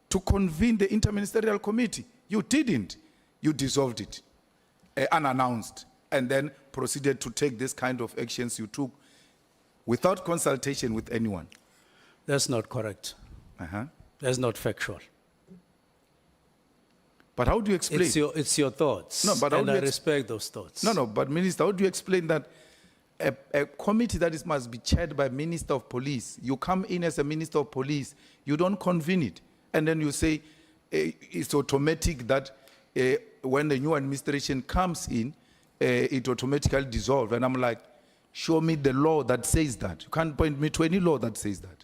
to convene the interministerial committee. You didn't. You dissolved it, unannounced, and then proceeded to take this kind of actions you took without consultation with anyone. That's not correct. That's not factual. But how do you explain? It's your thoughts, no, but and I respect those thoughts. No, but Minister, how do you explain that a committee that must be chaired by Minister of Police, you come in as a Minister of Police, you don't convene it, and then you say it's automatic that when the new administration comes in, it automatically dissolves. And I'm like, show me the law that says that. You can't point me to any law that says that.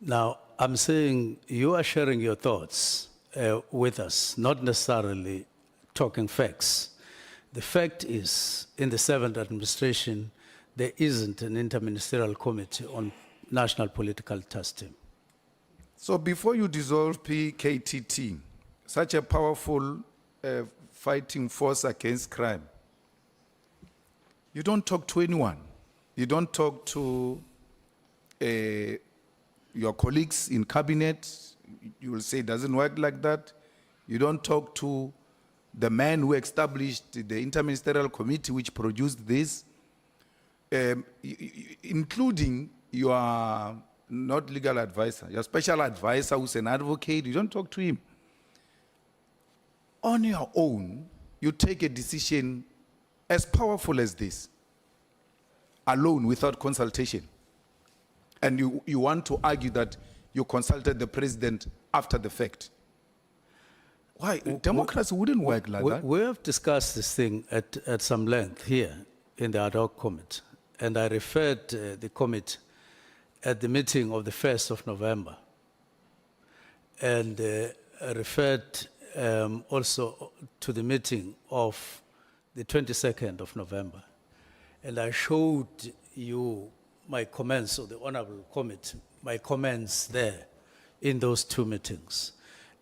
Now, I'm saying you are sharing your thoughts with us, not necessarily talking facts. The fact is, in the 7th administration, there isn't an interministerial committee on national political task team. So before you dissolve PKTT, such a powerful fighting force against crime, you don't talk to anyone. You don't talk to your colleagues in cabinet, you will say it doesn't work like that. You don't talk to the man who established the interministerial committee which produced this, including your not legal advisor, your special advisor who's an advocate. You don't talk to him. On your own, you take a decision as powerful as this, alone, without consultation. And you want to argue that you consulted the president after the fact. Why? Democracy wouldn't work like that. We have discussed this thing at some length here in the ad hoc committee, and I referred the committee at the meeting of the 1st of November, and I referred also to the meeting of the 22nd of November. And I showed you my comments of the Honorable Committee, my comments there in those two meetings,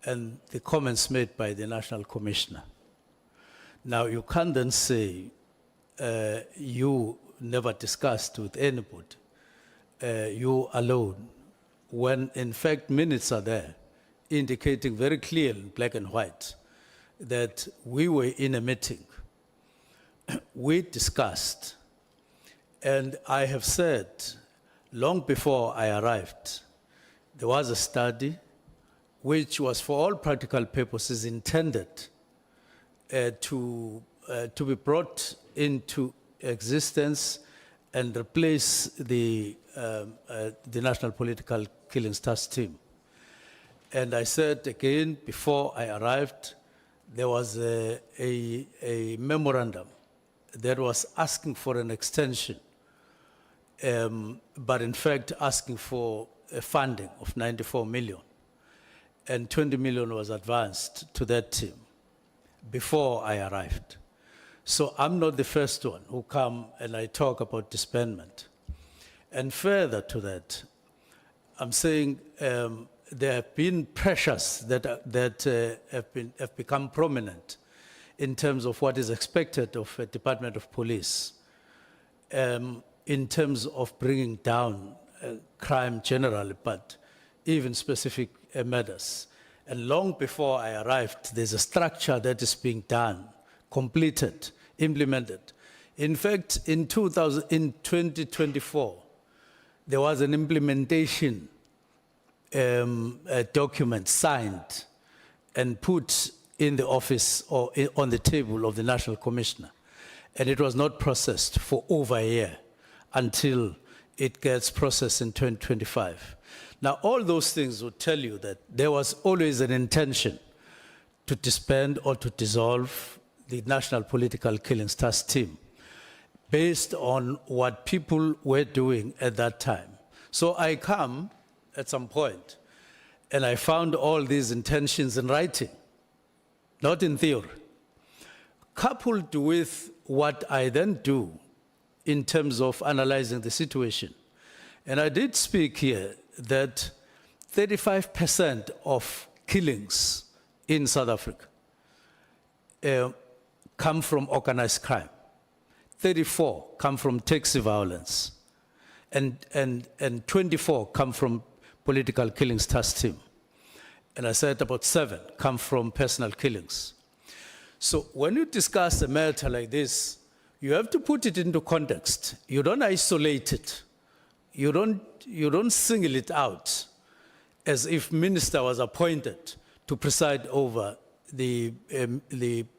and the comments made by the National Commissioner. Now, you can't then say you never discussed with anybody, you alone, when in fact minutes are there indicating very clearly in black and white that we were in a meeting, we discussed, and I have said long before I arrived, there was a study which was for all practical purposes intended to be brought into existence and replace the National Political Killings Task Team. And I said again, before I arrived, there was a memorandum that was asking for an extension, but in fact asking for a funding of 94 million. And 20 million was advanced to that team before I arrived. So I'm not the first one who come and I talk about disbandment. And further to that, I'm saying there have been pressures that have become prominent in terms of what is expected of a Department of Police, in terms of bringing down crime generally, but even specific matters. And long before I arrived, there's a structure that is being done, completed, implemented. In fact, in 2024, there was an implementation document signed and put in the office or on the table of the National Commissioner. And it was not processed for over a year until it gets processed in 2025. Now, all those things would tell you that there was always an intention to disband or to dissolve the National Political Killings Task Team based on what people were doing at that time. So I come at some point and I found all these intentions in writing, not in theory, coupled with what I then do in terms of analyzing the situation. And I did speak here that 35% of killings in South Africa come from organized crime. 34 come from taxi violence. And 24 come from political killings task team. And I said about 7 come from personal killings. So when you discuss a matter like this, you have to put it into context. You don't isolate it. You don't single it out as if minister was appointed to preside over the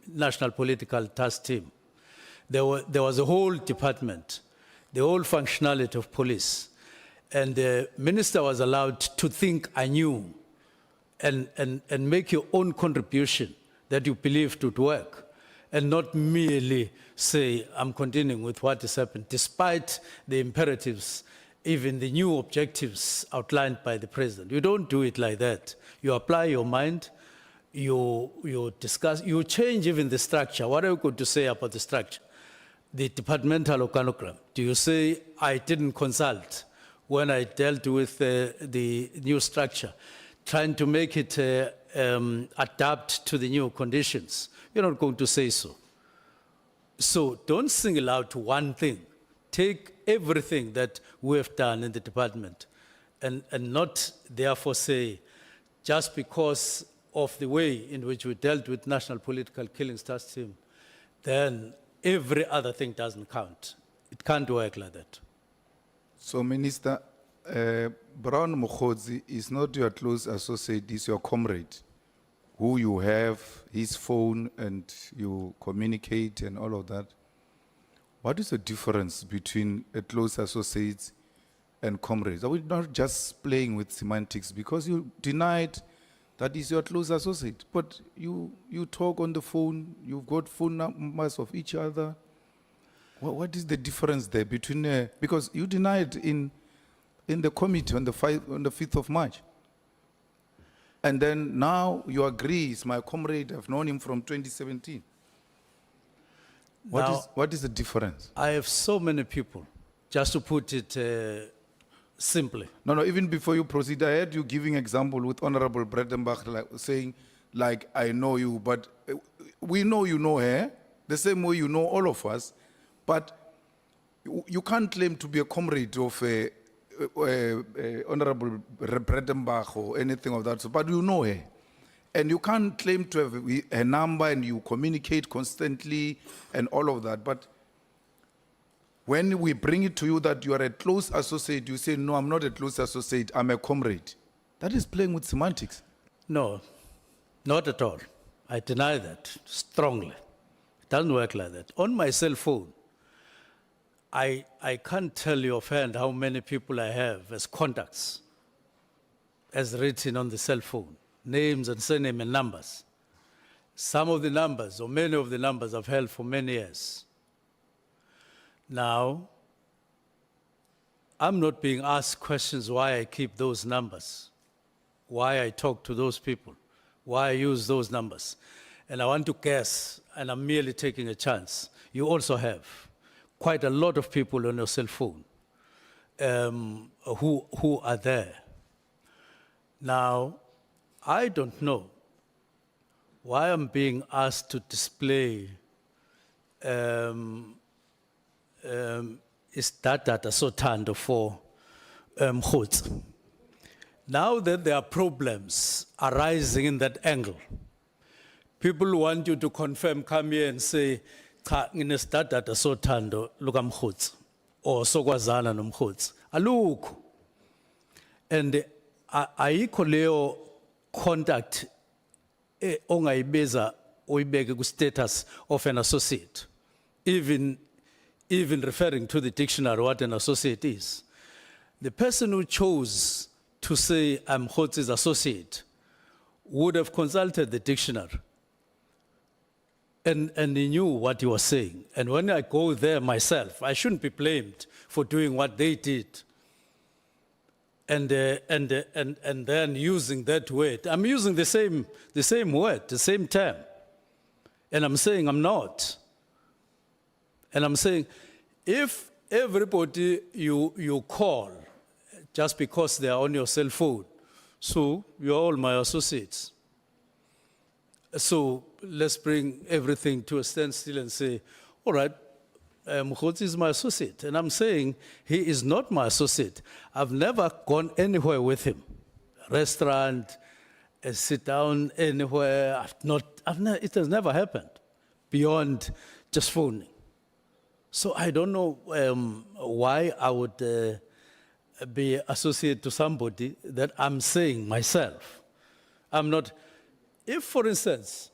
National Political Task Team. There was a whole department, the whole functionality of police, and the minister was allowed to think anew and make your own contribution that you believed would work, and not merely say, I'm continuing with what has happened, despite the imperatives, even the new objectives outlined by the president. You don't do it like that. You apply your mind, you discuss, you change even the structure. What are you going to say about the structure? The departmental organogram. Do you say, I didn't consult when I dealt with the new structure, trying to make it adapt to the new conditions? You're not going to say so. So don't single out one thing. Take everything that we have done in the department and not therefore say, just because of the way in which we dealt with National Political Killings Task Team, then every other thing doesn't count. It can't work like that. So, Minister, Brown Mogotsi is not your close associate, he's your comrade, who you have his phone and you communicate and all of that. What is the difference between a close associate and comrades? Are we not just playing with semantics? Because you denied that is your close associate, but you talk on the phone, you've got phone numbers of each other. What is the difference there between, because you denied in the committee on the 5th of March. And then now you agree, he's my comrade, I've known him from 2017. What is the difference? I have so many people, just to put it simply. No, even before you proceed, I heard you giving example with Honorable Bredenbach, like, saying, like, I know you, but we know you know her, the same way you know all of us, but you can't claim to be a comrade of Honorable Bredenbach or anything of that sort, but you know her. And you can't claim to have her number and you communicate constantly and all of that, but when we bring it to you that you are a close associate, you say, no, I'm not a close associate, I'm a comrade. That is playing with semantics. No, not at all. I deny that strongly. It doesn't work like that. On my cell phone, I can't tell you offhand how many people I have as contacts, as written on the cell phone, names and surname and numbers. Some of the numbers, or many of the numbers, I've held for many years. Now, I'm not being asked questions why I keep those numbers, why I talk to those people, why I use those numbers. And I want to guess, and I'm merely taking a chance. You also have quite a lot of people on your cell phone who are there. Now, I don't know why I'm being asked to display is data sothando for Mogotsi. Now that there are problems arising in that angle, people want you to confirm, come here and say, cha, nginesidata sothando luka Mogotsi or sokwazana noMogotsi. Alukho. And ayikho leyo contact ongayibeza uyibeke ku status of an associate, even referring to the dictionary what an associate is. The person who chose to say I'm Mogotsi's associate would have consulted the dictionary and he knew what he was saying. And when I go there myself, I shouldn't be blamed for doing what they did. And then using that word. I'm using the same word, the same term. And I'm saying I'm not. And I'm saying, if everybody you call, just because they are on your cell phone, so you're all my associates. So let's bring everything to a standstill and say, all right, Mogotsi is my associate. And I'm saying he is not my associate. I've never gone anywhere with him. Restaurant, sit down anywhere. It has never happened beyond just phoning. So I don't know why I would be associated to somebody that I'm saying myself. I'm not. If, for instance,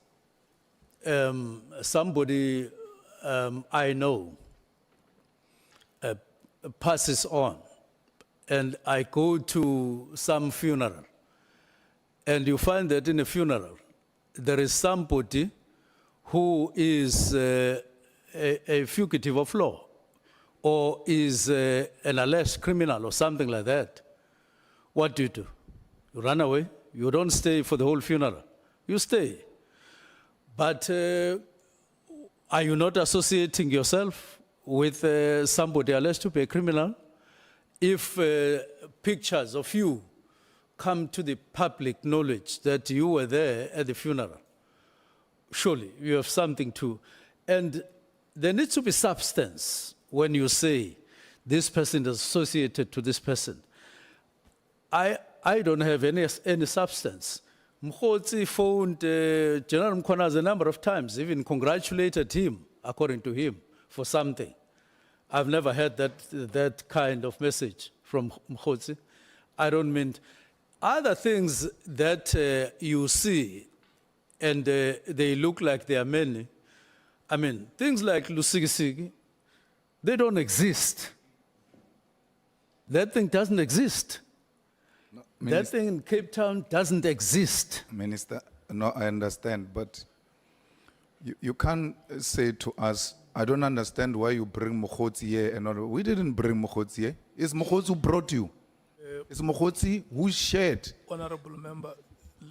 somebody I know passes on, and I go to some funeral, and you find that in a funeral, there is somebody who is a fugitive of law, or is an alleged criminal or something like that, what do? You run away? You don't stay for the whole funeral. You stay. But are you not associating yourself with somebody alleged to be a criminal? If pictures of you come to the public knowledge that you were there at the funeral, surely you have something to. And there needs to be substance when you say this person is associated to this person. I don't have any substance. Mogotsi phoned General Mkhwanazi a number of times, even congratulated him, according to him, for something. I've never heard that kind of message from Mogotsi. I don't mean other things that you see, and they look like they are many. I mean, things like Lusikisiki, they don't exist. That thing doesn't exist. That thing in Cape Town doesn't exist. Minister, no, I understand, but you can't say to us, I don't understand why you bring Mogotsi here and all. We didn't bring Mogotsi here. It's Mogotsi who brought you. It's Mogotsi who shared. Honorable member,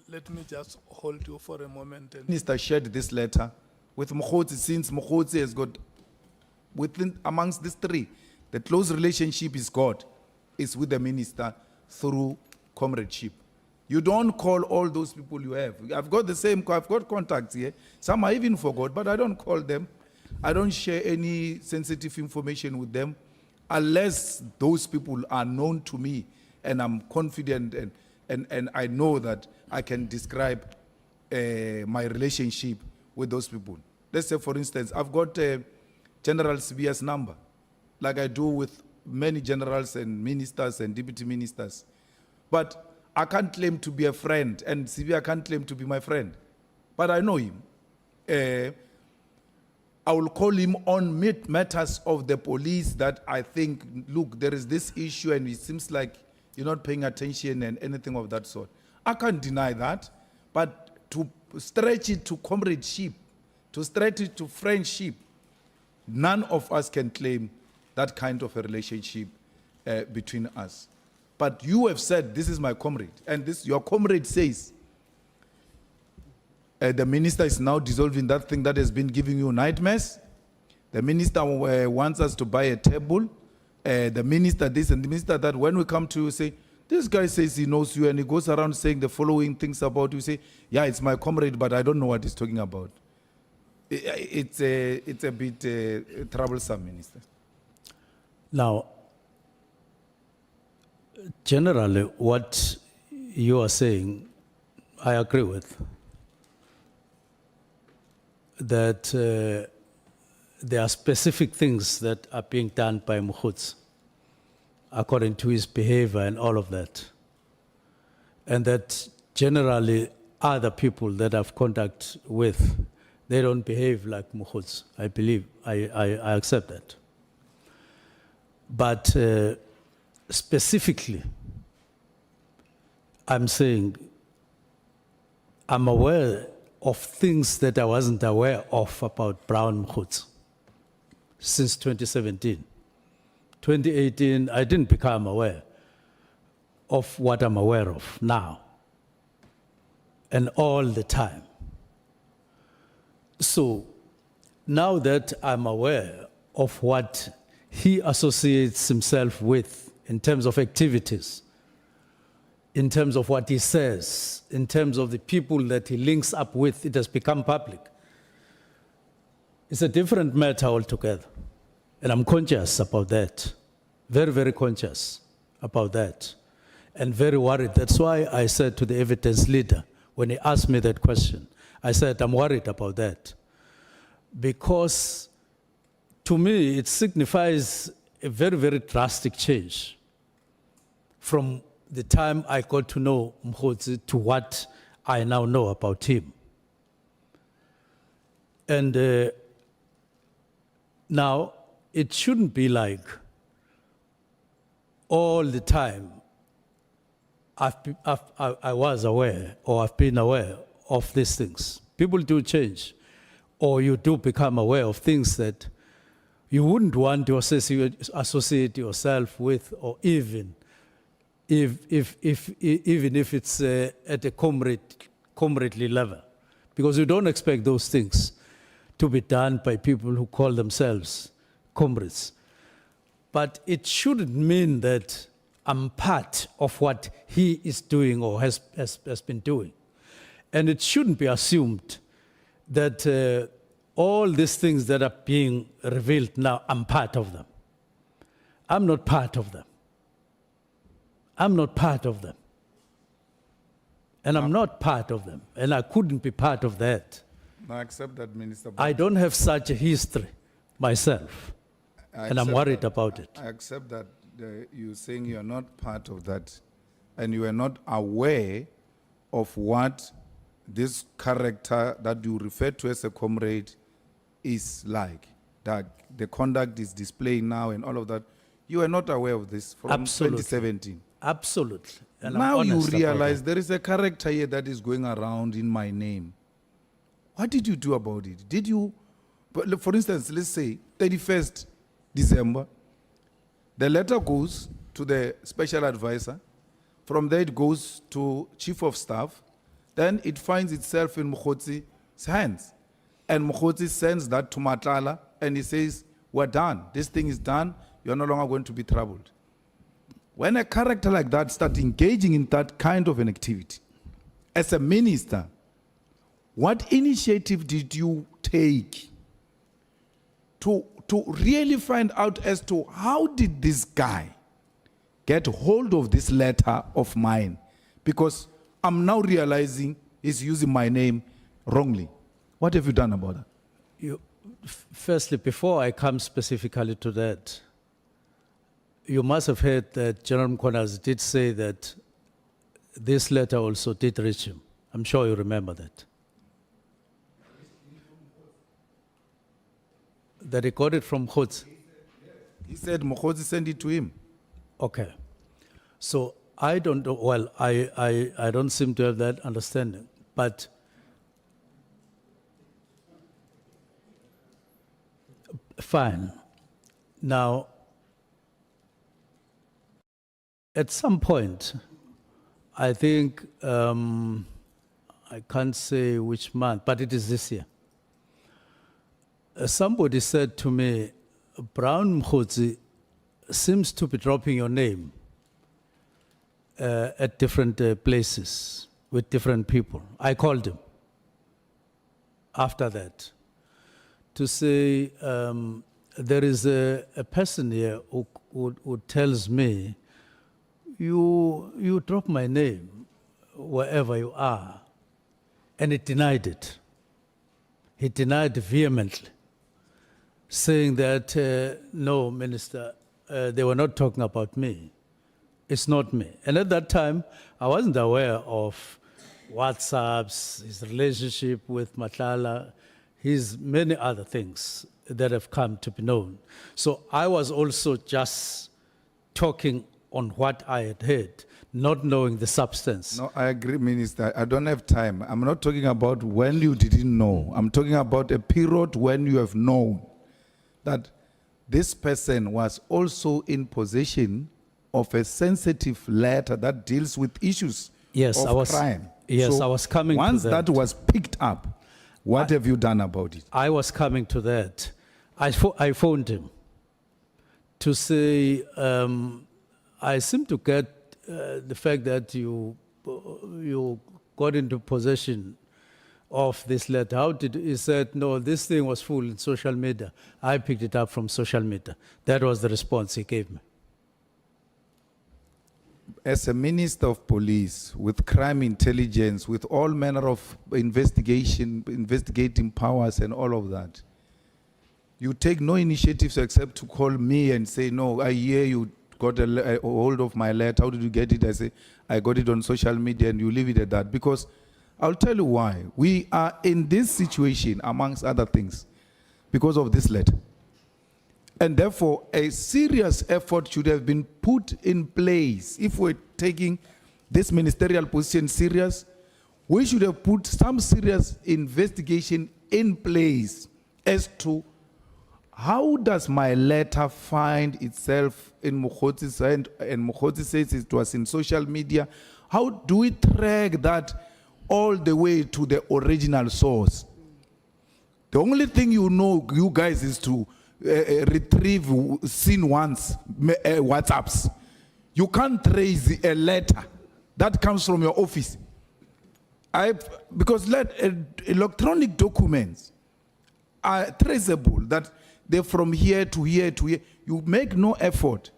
let me just hold you for a moment. And Minister shared this letter with Mogotsi since Mogotsi has got, amongst these three, the close relationship is got is with the minister through comradeship. You don't call all those people you have. I've got contacts here. Some I even forgot, but I don't call them. I don't share any sensitive information with them unless those people are known to me and I'm confident and I know that I can describe my relationship with those people. Let's say, for instance, I've got General Sibia's number, like I do with many generals and ministers and deputy ministers. But I can't claim to be a friend, and Sibia can't claim to be my friend. But I know him. I will call him on matters of the police that I think, look, there is this issue and it seems like you're not paying attention and anything of that sort. I can't deny that, but to stretch it to comradeship, to stretch it to friendship, none of us can claim that kind of a relationship between us. But you have said, this is my comrade, and this your comrade says, the minister is now dissolving that thing that has been giving you nightmares. The minister wants us to buy a table. The minister this and the minister that. When we come to you, say, this guy says he knows you, and he goes around saying the following things about you. Say, yeah, it's my comrade, but I don't know what he's talking about. It's a bit troublesome, Minister. Now, generally, what you are saying, I agree with. That there are specific things that are being done by Mogotsi according to his behavior and all of that. And that generally other people that I've contact with, they don't behave like Mogotsi. I believe, I accept that. But specifically, I'm saying I'm aware of things that I wasn't aware of about Brown Mogotsi since 2017. 2018, I didn't become aware of what I'm aware of now and all the time. So now that I'm aware of what he associates himself with in terms of activities, in terms of what he says, in terms of the people that he links up with, it has become public. It's a different matter altogether. And I'm conscious about that. Very, very conscious about that. And very worried. That's why I said to the evidence leader, when he asked me that question, I said, I'm worried about that. Because to me, it signifies a very, very drastic change from the time I got to know Mogotsi to what I now know about him. And now, it shouldn't be like all the time I was aware or I've been aware of these things. People do change, or you do become aware of things that you wouldn't want to associate yourself with, or even if it's at a comradely level, because you don't expect those things to be done by people who call themselves comrades. But it shouldn't mean that I'm part of what he is doing or has been doing. And it shouldn't be assumed that all these things that are being revealed now, I'm part of them. I'm not part of them. I'm not part of them. And I'm not part of them. And I couldn't be part of that. I accept that, Minister. I don't have such a history myself. And I'm worried about it. I accept that you're saying you're not part of that and you are not aware of what this character that you refer to as a comrade is like, that the conduct is displaying now and all of that. You are not aware of this from Absolutely. 2017. Absolutely. And I'm Now you honest about realize that. there is a character here that is going around in my name. What did you do about it? Did you, but for instance, let's say 31st December, the letter goes to the special advisor. From there it goes to chief of staff. Then it finds itself in Mogotsi's hands. And Mogotsi sends that to Matlala and he says, we're done. This thing is done. You're no longer going to be troubled. When a character like that starts engaging in that kind of an activity, as a minister, what initiative did you take to really find out as to how did this guy get hold of this letter of mine? Because I'm now realizing he's using my name wrongly. What have you done about that? Firstly, before I come specifically to that, you must have heard that General Mchunu did say that this letter also did reach him. I'm sure you remember that. That he got it from Mogotsi. He said Mogotsi sent it to him. Okay. So I don't know, well, I don't seem to have that understanding, but fine. Now, at some point, I think, I can't say which month, but it is this year. Somebody said to me, Brown Mogotsi seems to be dropping your name at different places with different people. I called him after that to say, there is a person here who tells me, you drop my name wherever you are. And he denied it. He denied vehemently, saying that, no, Minister, they were not talking about me. It's not me. And at that time, I wasn't aware of WhatsApps, his relationship with Matlala, his many other things that have come to be known. So I was also just talking on what I had heard, not knowing the substance. No, I agree, Minister. I don't have time. I'm not talking about when you didn't know. I'm talking about a period when you have known that this person was also in possession of a sensitive letter that deals with issues of crime. Yes, So I was coming to that. Once that was picked up, what have you done about it? I was coming to that. I phoned him to say, I seem to get the fact that you got into possession of this letter. How did he said, no, this thing was full in social media. I picked it up from social media. That was the response he gave me. As a minister of police, with crime intelligence, with all manner of investigating powers and all of that, you take no initiatives except to call me and say, no, I hear you got a hold of my letter. How did you get it? I say, I got it on social media, and you leave it at that. Because I'll tell you why. We are in this situation, amongst other things, because of this letter. And therefore, a serious effort should have been put in place. If we're taking this ministerial position serious, we should have put some serious investigation in place as to how does my letter find itself in Mogotsi's hand, and Mogotsi says it was in social media. How do we track that all the way to the original source? The only thing you know, you guys, is to retrieve seen once WhatsApps. You can't trace a letter that comes from your office. Because electronic documents are traceable, that they're from here to here to here. You make no effort.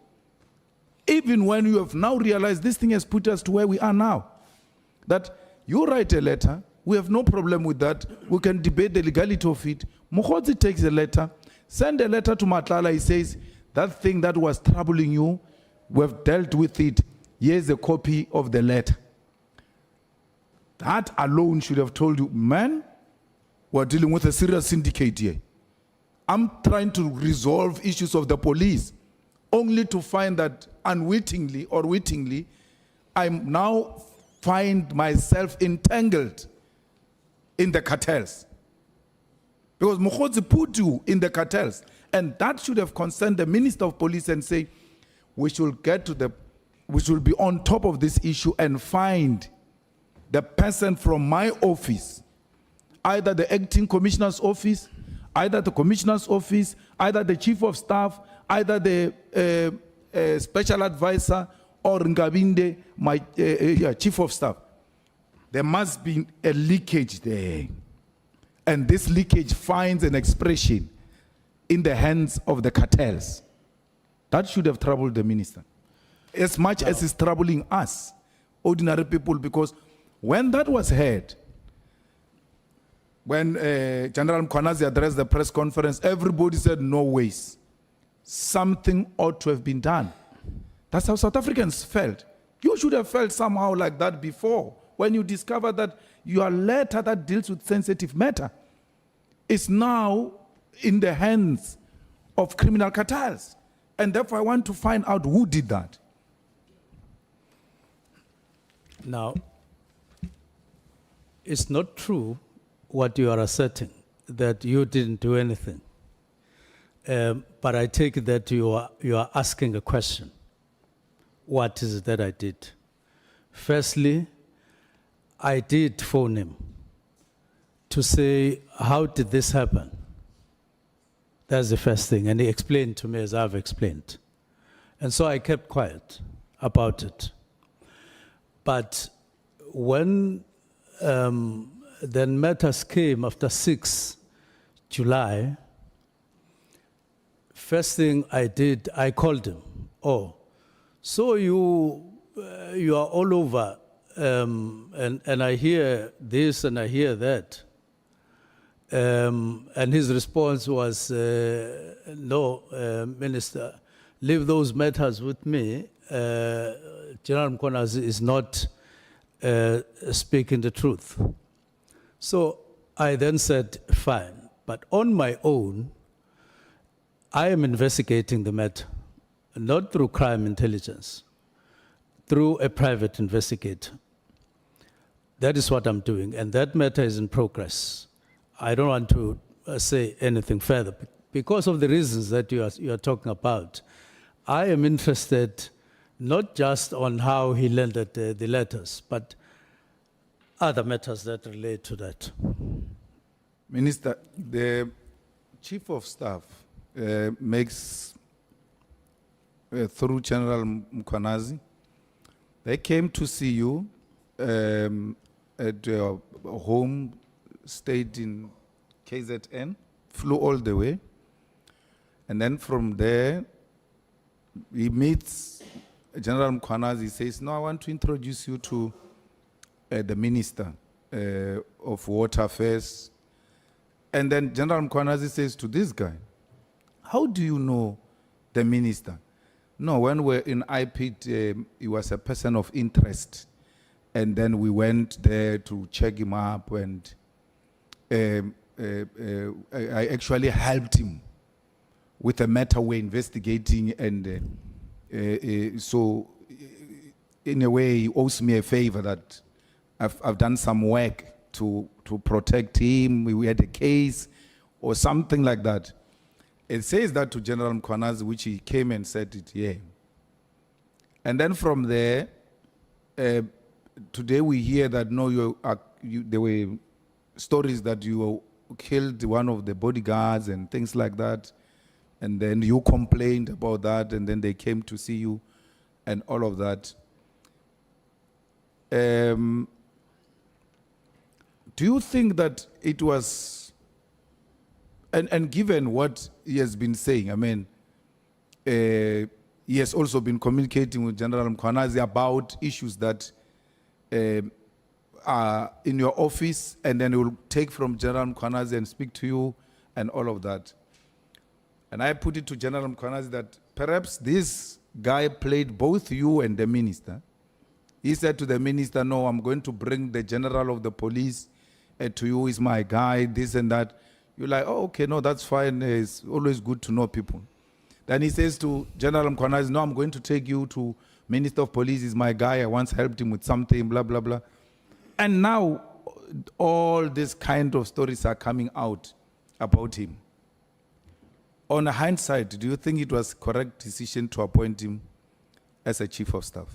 Even when you have now realized this thing has put us to where we are now. That you write a letter, we have no problem with that. We can debate the legality of it. Mogotsi takes a letter, send a letter to Matlala. He says, that thing that was troubling you, we have dealt with it. Here's a copy of the letter. That alone should have told you, man, we're dealing with a serious syndicate here. I'm trying to resolve issues of the police, only to find that unwittingly or wittingly, I now find myself entangled in the cartels. Because Mogotsi put you in the cartels, and that should have concerned the Minister of Police and say, we should be on top of this issue and find the person from my office, either the acting commissioner's office, either the commissioner's office, either the chief of staff, either the special advisor, or Ngabinde, my chief of staff. There must be a leakage there. And this leakage finds an expression in the hands of the cartels. That should have troubled the minister. As much as it's troubling us, ordinary people, because when that was heard, when General Mkhwanazi addressed the press conference, everybody said, no ways. Something ought to have been done. That's how South Africans felt. You should have felt somehow like that before, when you discover that your letter that deals with sensitive matter is now in the hands of criminal cartels. And therefore, I want to find out who did that. Now, it's not true what you are asserting, that you didn't do anything. But I take it that you are asking a question. What is it that I did? Firstly, I did phone him to say, how did this happen? That's the first thing. And he explained to me as I've explained. And so I kept quiet about it. But when then matters came after 6 July, first thing I did, I called him. Oh, so you are all over, and I hear this and I hear that. And his response was, no, Minister, leave those matters with me. General Mkhwanazi is not speaking the truth. So I then said, fine, but on my own, I am investigating the matter, not through crime intelligence, through a private investigator. That is what I'm doing, and that matter is in progress. I don't want to say anything further because of the reasons that you are talking about. I am interested not just on how he landed the letters, but other matters that relate to that. Minister, the Chief of Staff makes, through General Mkhwanazi, they came to see you at your home, stayed in KZN, flew all the way, and then from there, he meets General Mkhwanazi. He says, no, I want to introduce you to the Minister of Water Affairs. And then General Mkhwanazi says to this guy, how do you know the minister? No, when we're in IPIT, he was a person of interest. And then we went there to check him up, and I actually helped him with a matter we're investigating. And so in a way, he owes me a favor that I've done some work to protect him. We had a case or something like that. It says that to General Mkhwanazi, which he came and said it here. And then from there, today we hear that no, there were stories that you killed one of the bodyguards and things like that. And then you complained about that, and then they came to see you and all of that. Do you think that it was, and given what he has been saying, I mean, he he has also been communicating with General Mkhwanazi about issues that are in your office, and then he will take from General Mkhwanazi and speak to you and all of that. And I put it to General Mkhwanazi that perhaps this guy played both you and the minister. He said to the minister, no, I'm going to bring the general of the police to you, is my guy, this and that. You're like, oh, okay, no, that's fine. It's always good to know people. Then he says to General Mkhwanazi, no, I'm going to take you to Minister of Police, is my guy. I once helped him with something, blah, blah, blah. And now all these kind of stories are coming out about him. On hindsight, do you think it was correct decision to appoint him as a chief of staff?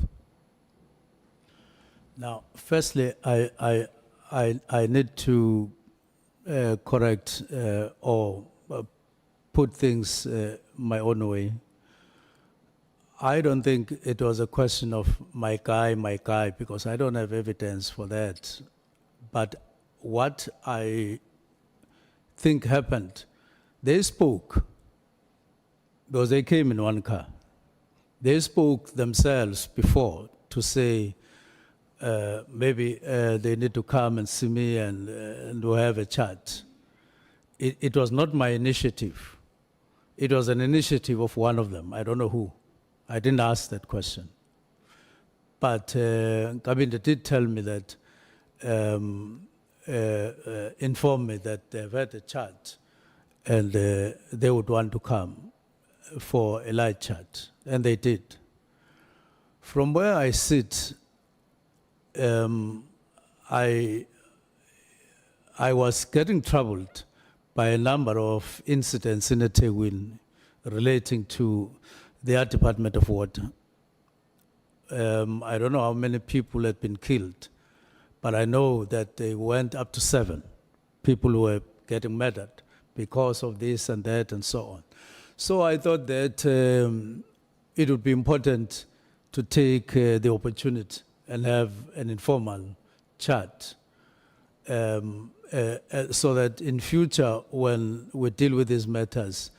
Now, firstly, I need to correct or put things my own way. I don't think it was a question of my guy, because I don't have evidence for that. But what I think happened, they spoke, because they came in one car. They spoke themselves before to say, maybe they need to come and see me and we'll have a chat. It was not my initiative. It was an initiative of one of them. I don't know who. I didn't ask that question. But Kabinda did tell me that, inform me that they've had a chat and they would want to come for a light chat. And they did. From where I sit, I was getting troubled by a number of incidents in eThekwini relating to their Department of Water. I don't know how many people had been killed, but I know that they went up to 7 people who were getting murdered because of this and that and so on. So I thought that it would be important to take the opportunity and have an informal chat so that in future when we deal with these matters,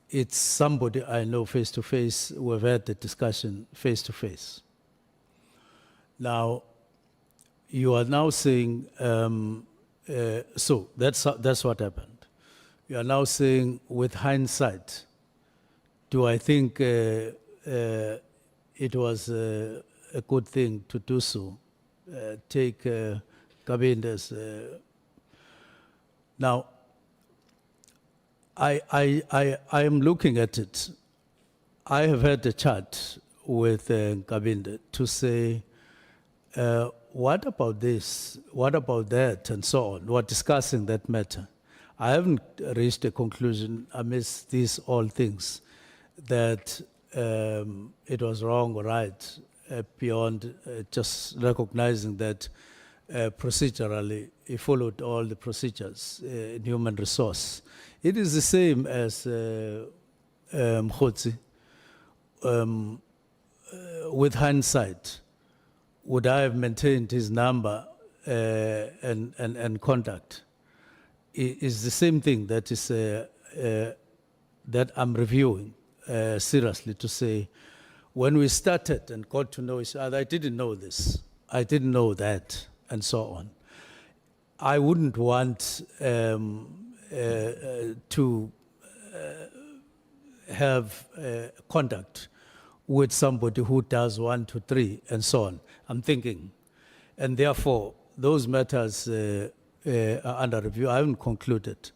it's somebody I know face to face. We've had the discussion face to face. Now, you are now saying, so that's what happened. You are now saying, with hindsight, do I think it was a good thing to do so? Take Kabinda's. Now, I am looking at it. I have had a chat with Kabinda to say, what about this? What about that? And so on. We're discussing that matter. I haven't reached a conclusion amidst these all things that it was wrong or right beyond just recognizing that procedurally he followed all the procedures in human resource. It is the same as Mogotsi. With hindsight, would I have maintained his number and contact? It is the same thing that is that I'm reviewing seriously to say, when we started and got to know each other, I didn't know this, I didn't know that, and so on. I wouldn't want to have contact with somebody who does 1, 2, 3, and so on. I'm thinking, and therefore those matters are under review. I haven't concluded.